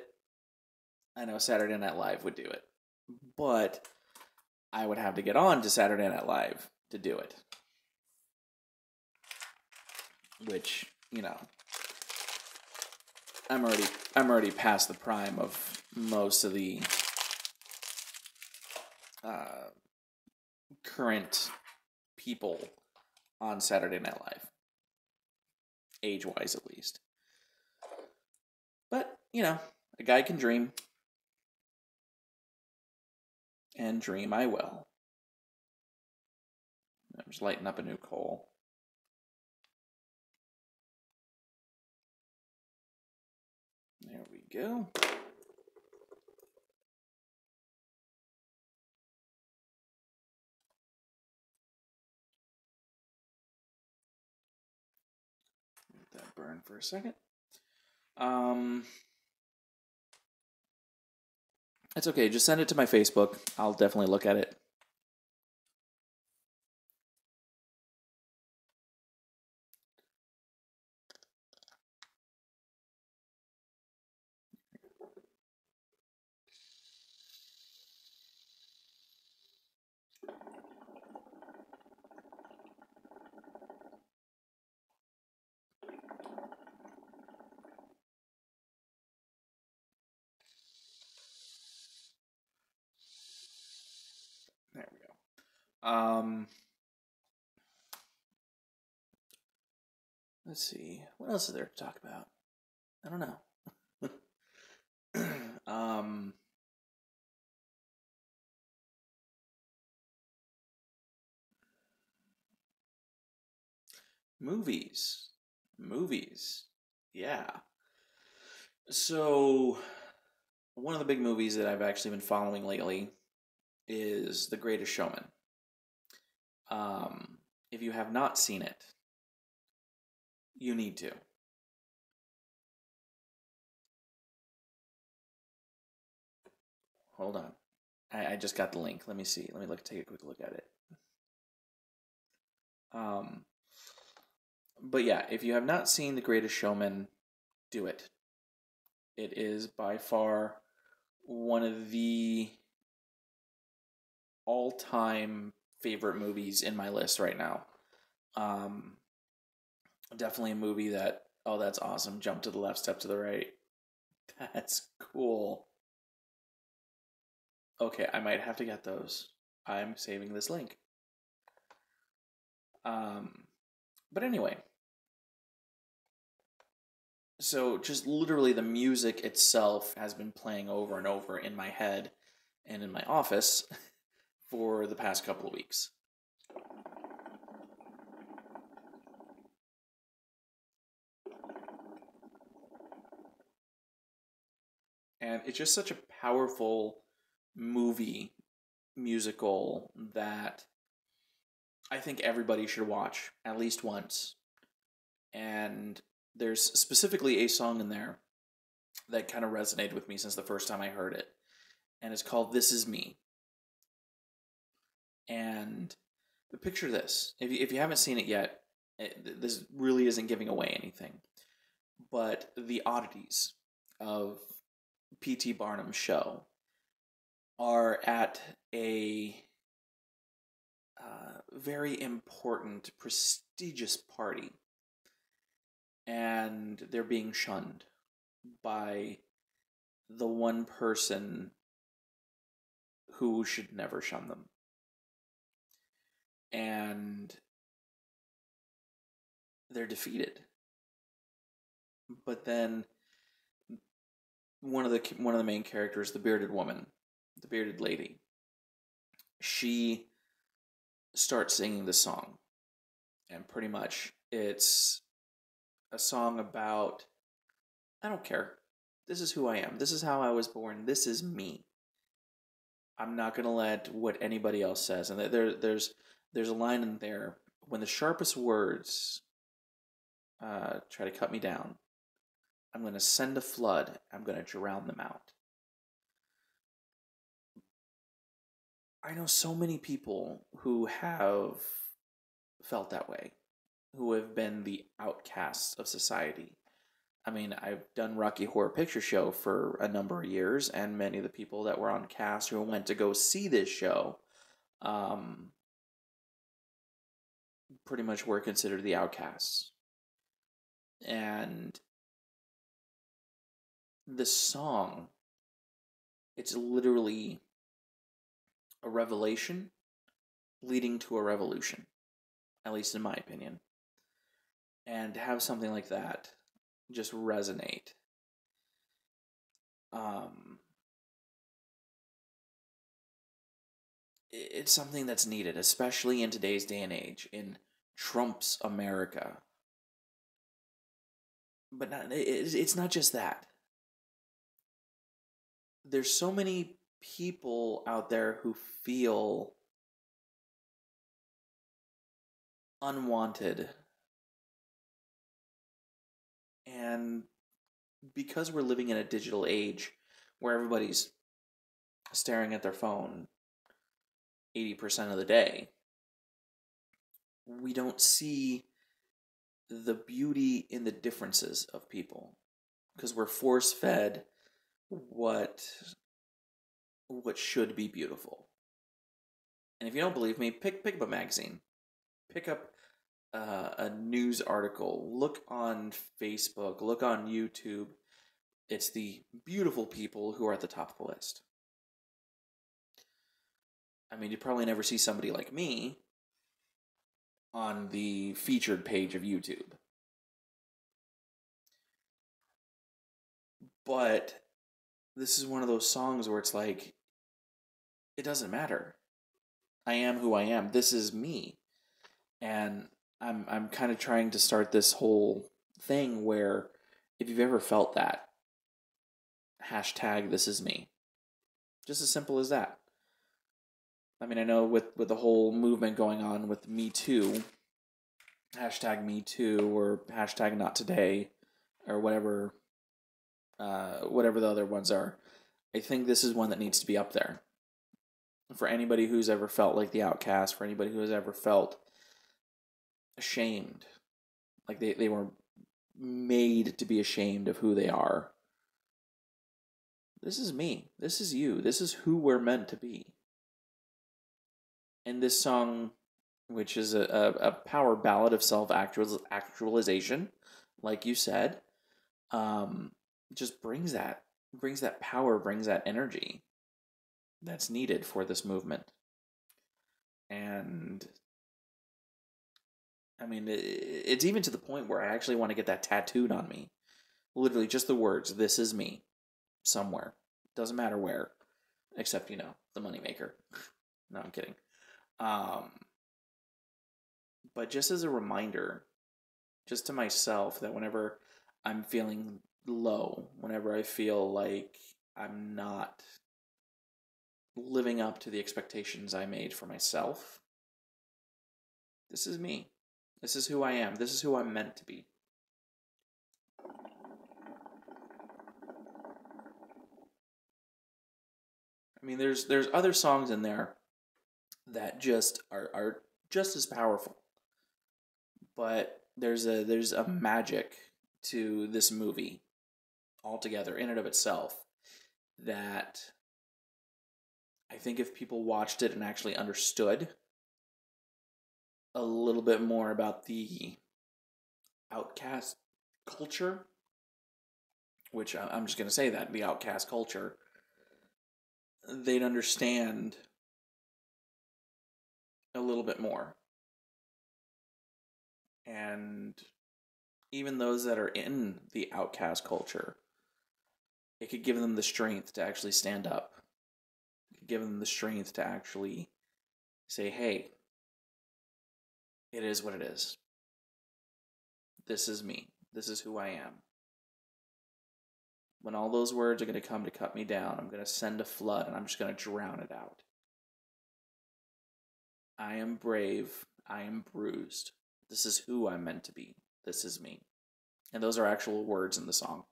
I know Saturday Night Live would do it, but I would have to get on to Saturday Night Live to do it, which I'm already past the prime of most of the uh, current people on Saturday Night Live, age wise at least. But A guy can dream, and dream I will. I'm just lighting up a new coal. There we go. Let that burn for a second. It's okay. Just send it to my Facebook. I'll definitely look at it. There we go. Let's see. What else is there to talk about? I don't know. Movies. Movies. Yeah. So, one of the big movies that I've actually been following lately is The Greatest Showman. If you have not seen it, you need to. Hold on. I just got the link. Let me see. Let me take a quick look at it. But yeah, if you have not seen The Greatest Showman, do it. It is by far one of the all-time favorite movies in my list right now. Definitely a movie that, oh, that's awesome. Jump to the left, step to the right. That's cool. Okay, I might have to get those. I'm saving this link. But anyway, so just literally the music itself has been playing over and over in my head and in my office for the past couple of weeks. And it's just such a powerful musical, that I think everybody should watch at least once. And there's specifically a song in there that kind of resonated with me since the first time I heard it. And it's called This Is Me. And picture this. If you haven't seen it yet, this really isn't giving away anything. But the oddities of P.T. Barnum's show are at a very important, prestigious party. And they're being shunned by the one person who should never shun them. And they're defeated. But then one of the main characters, the bearded woman, the bearded lady, she starts singing the song. And pretty much it's a song about, I don't care. This is who I am. This is how I was born. This is me. I'm not going to let what anybody else says. And there's a line in there, when the sharpest words try to cut me down, I'm going to send a flood. I'm going to drown them out. I know so many people who have felt that way, who have been the outcasts of society. I mean, I've done Rocky Horror Picture Show for a number of years, and many of the people that were on cast who went to go see this show pretty much were considered the outcasts. And the song, it's literally a revelation leading to a revolution, at least in my opinion. And to have something like that just resonate, Um, it's something that's needed, especially in today's day and age, in Trump's America. But it's not just that. There's so many people out there who feel unwanted. And because we're living in a digital age where everybody's staring at their phone 80% of the day, we don't see the beauty in the differences of people because we're force fed what should be beautiful. And if you don't believe me, pick up a magazine, pick up a news article, look on Facebook, look on YouTube. It's the beautiful people who are at the top of the list. I mean, you probably never see somebody like me on the featured page of YouTube. But this is one of those songs where it's like, it doesn't matter. I am who I am. This is me. And I'm kind of trying to start this whole thing where if you've ever felt that, hashtag this is me. Just as simple as that. I mean, I know with the whole movement going on with Me Too, hashtag Me Too or hashtag Not Today, or whatever the other ones are. I think this is one that needs to be up there. For anybody who's ever felt like the outcast, for anybody who has ever felt ashamed, like they were made to be ashamed of who they are. This is me. This is you. This is who we're meant to be. And this song, which is a power ballad of self-actualization, like you said, just brings that power, brings that energy that's needed for this movement. And I mean, it's even to the point where I actually want to get that tattooed on me. Literally, just the words, "This is me," somewhere. Doesn't matter where, except, the moneymaker. No, I'm kidding. But just as a reminder, just to myself, that whenever I'm feeling low, whenever I feel like I'm not living up to the expectations I made for myself, this is me. This is who I am. This is who I'm meant to be. I mean, there's other songs in there that just are just as powerful. But there's a magic to this movie altogether in and of itself that I think if people watched it and actually understood a little bit more about the outcast culture, which I'm just going to say that, the outcast culture, they'd understand a little bit more. And even those that are in the outcast culture, it could give them the strength to actually stand up. It could give them the strength to actually say, hey, it is what it is. This is me. This is who I am. When all those words are going to come to cut me down, I'm going to send a flood and I'm just going to drown it out. I am brave. I am bruised. This is who I'm meant to be. This is me. And those are actual words in the song.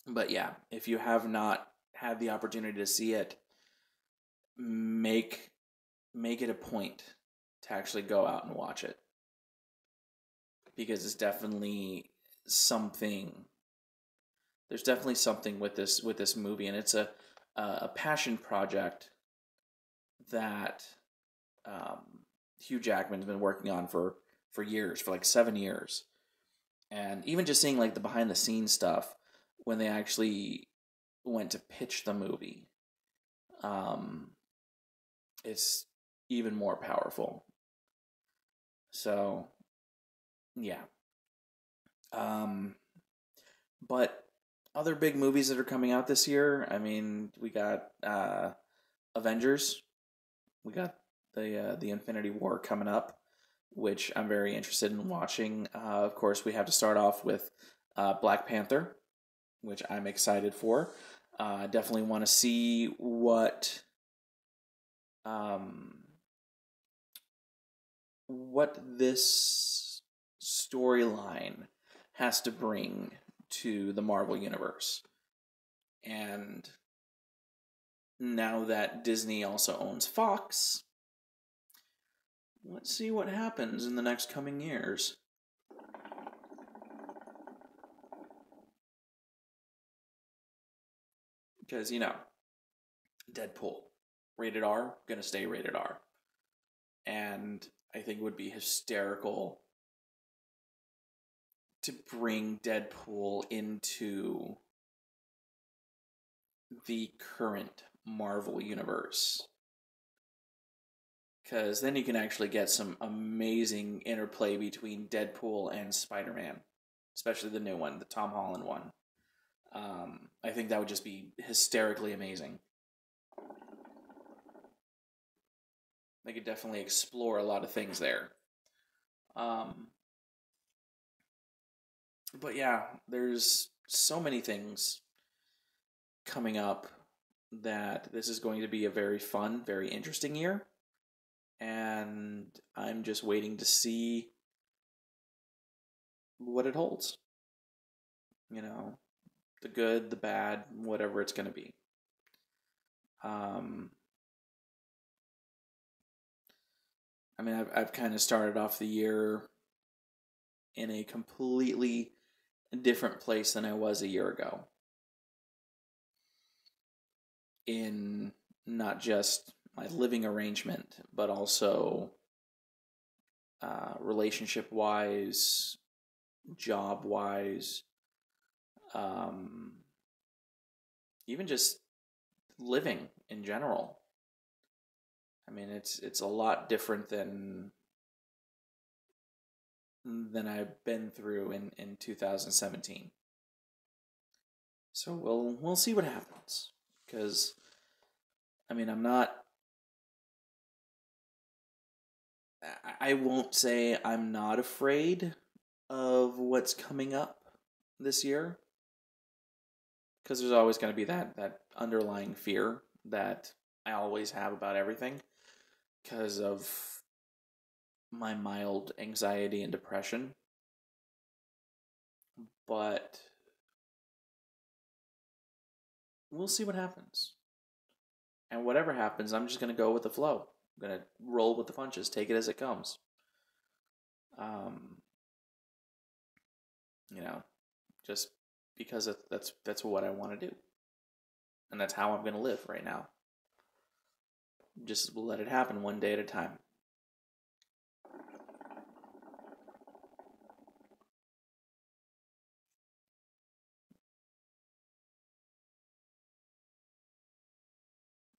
But yeah, if you have not had the opportunity to see it, make it a point to actually go out and watch it. Because it's definitely something. There's definitely something with this movie, and it's a passion project that Hugh Jackman's been working on for years, for like 7 years. And even just seeing like the behind the scenes stuff when they actually went to pitch the movie, it's even more powerful. So, yeah. But Other big movies that are coming out this year. I mean, we got Avengers. We got the Infinity War coming up, which I'm very interested in watching. Of course, we have to start off with Black Panther, which I'm excited for. Definitely want to see um, what this storyline has to bring to the Marvel Universe. And now that Disney also owns Fox, let's see what happens in the next coming years. Because, Deadpool, rated R, gonna stay rated R. And I think it would be hysterical to bring Deadpool into the current Marvel universe. Because then you can actually get some amazing interplay between Deadpool and Spider-Man, especially the new one, the Tom Holland one. I think that would just be hysterically amazing. They could definitely explore a lot of things there. Um, but yeah, there's so many things coming up that this is going to be a very fun, very interesting year. And I'm just waiting to see what it holds. You know, the good, the bad, whatever it's going to be. Um, I mean, I've kind of started off the year in a completely different place than I was a year ago. In not just my living arrangement, but also relationship wise, job wise, um, even just living in general. I mean, it's a lot different than I've been through in 2017. So we'll see what happens. Because I mean, I won't say I'm not afraid of what's coming up this year, because there's always going to be that underlying fear that I always have about everything because of my mild anxiety and depression. But we'll see what happens. And whatever happens, I'm just going to go with the flow. I'm going to roll with the punches, take it as it comes. Um, you know, just because that's what I want to do. And that's how I'm going to live right now. Just let it happen one day at a time.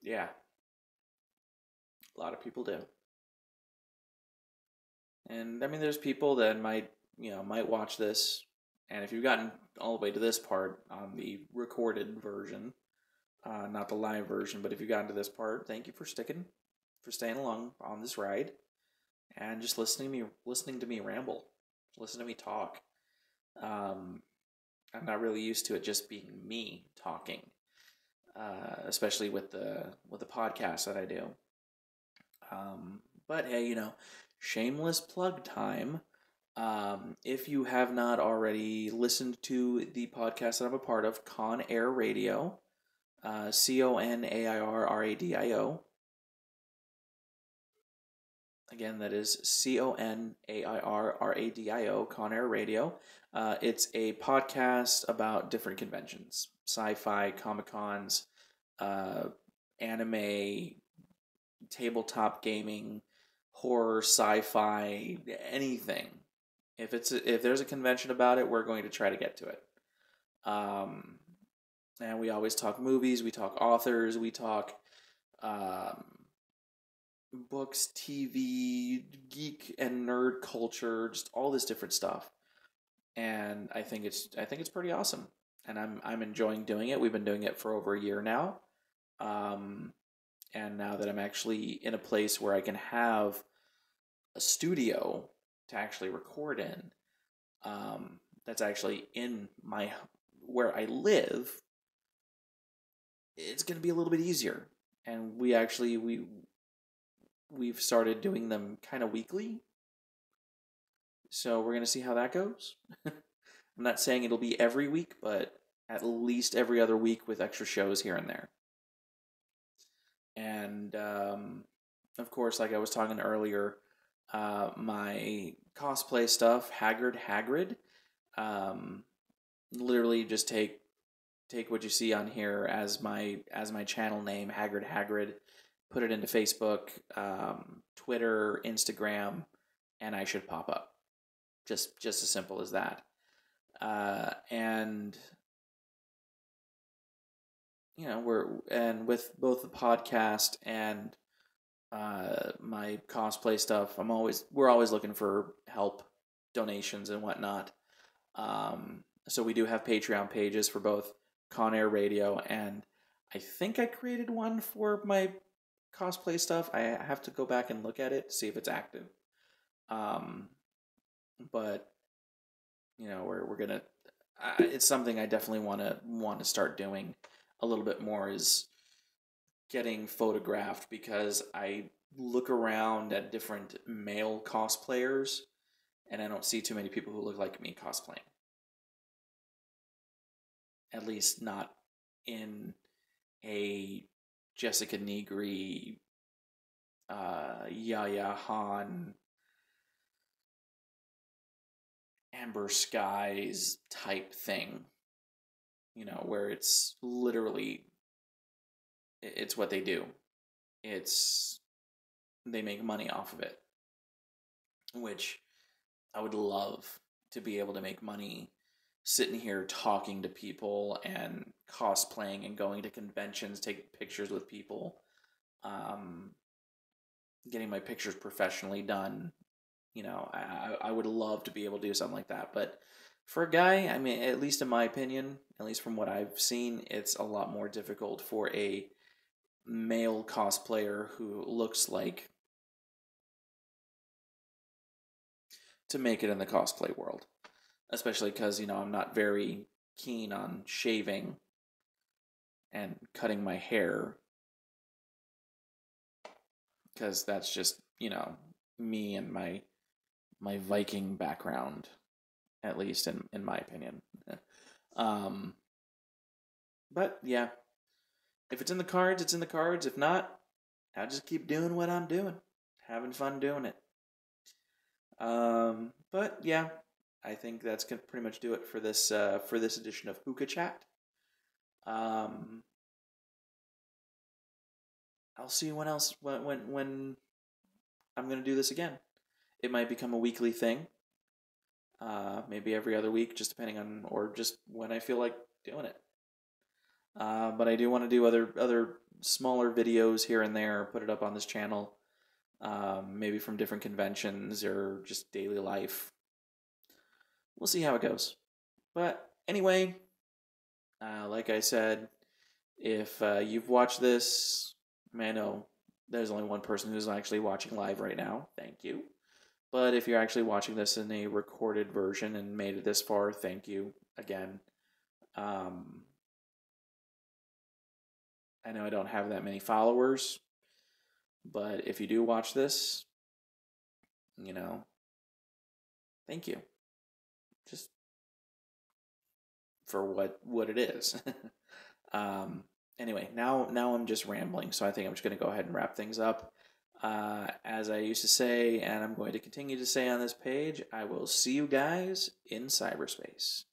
Yeah, a lot of people do. And I mean, there's people that might watch this, and if you've gotten all the way to this part on the recorded version, not the live version, but if you've gotten to this part, thank you for staying along on this ride, and just listening to me ramble, listen to me talk. Um, I'm not really used to it just being me talking, especially with the podcast that I do. But hey, shameless plug time. If you have not already listened to the podcast that I'm a part of, Con Air Radio, CONAIRRADIO. Again, that is CONAIRRADIO, Con Air Radio. It's a podcast about different conventions, sci-fi, Comic-Cons, anime, tabletop gaming, horror, sci-fi, anything. If there's a convention about it, we're going to try to get to it. And we always talk movies, we talk authors, we talk um, books, TV, geek and nerd culture, just all this different stuff. And I think it's pretty awesome. and I'm enjoying doing it. We've been doing it for over a year now. Um, and now that I'm actually in a place where I can have a studio to actually record in, that's actually in my where I live, it's going to be a little bit easier. And we've started doing them kind of weekly, so we're going to see how that goes. I'm not saying it'll be every week, but at least every other week with extra shows here and there. And of course, like I was talking earlier, my cosplay stuff, Haggard Hagrid, literally just take what you see on here as my channel name, Haggard Hagrid, put it into Facebook, Twitter, Instagram, and I should pop up. Just as simple as that. And you know, with both the podcast and my cosplay stuff, we're always looking for help, donations, and whatnot. So we do have Patreon pages for both Con Air Radio, and I think I created one for my cosplay stuff. I have to go back and look at it to see if it's active. But you know, we're gonna. It's something I definitely want to start doing a little bit more, is getting photographed, because I look around at different male cosplayers and I don't see too many people who look like me cosplaying. At least not in a Jessica Negri, Yaya Han, Amber Skies type thing. You know, where it's literally, it's what they do. They make money off of it. Which I would love to be able to make money sitting here talking to people and cosplaying and going to conventions, taking pictures with people, getting my pictures professionally done. You know, I would love to be able to do something like that. But for a guy, I mean, at least in my opinion, at least from what I've seen, it's a lot more difficult for a male cosplayer who looks like to make it in the cosplay world. Especially because, you know, I'm not very keen on shaving and cutting my hair, because that's just, you know, me and my Viking background, at least in my opinion. But yeah, if it's in the cards, it's in the cards. If not, I'll just keep doing what I'm doing, having fun doing it. But yeah, I think that's gonna pretty much do it for this edition of Hookah Chat. I'll see when I'm gonna do this again. It might become a weekly thing. Maybe every other week, just depending on, or just when I feel like doing it. But I do want to do other smaller videos here and there, put it up on this channel. Maybe from different conventions or just daily life. We'll see how it goes. But anyway, like I said, if you've watched this, I know there's only one person who's actually watching live right now. Thank you. But if you're actually watching this in a recorded version and made it this far, thank you again. I know I don't have that many followers, but if you do watch this, you know, thank you. Just for what it is. Anyway, now I'm just rambling, so I think I'm just going to go ahead and wrap things up. As I used to say, and I'm going to continue to say on this page, I will see you guys in cyberspace.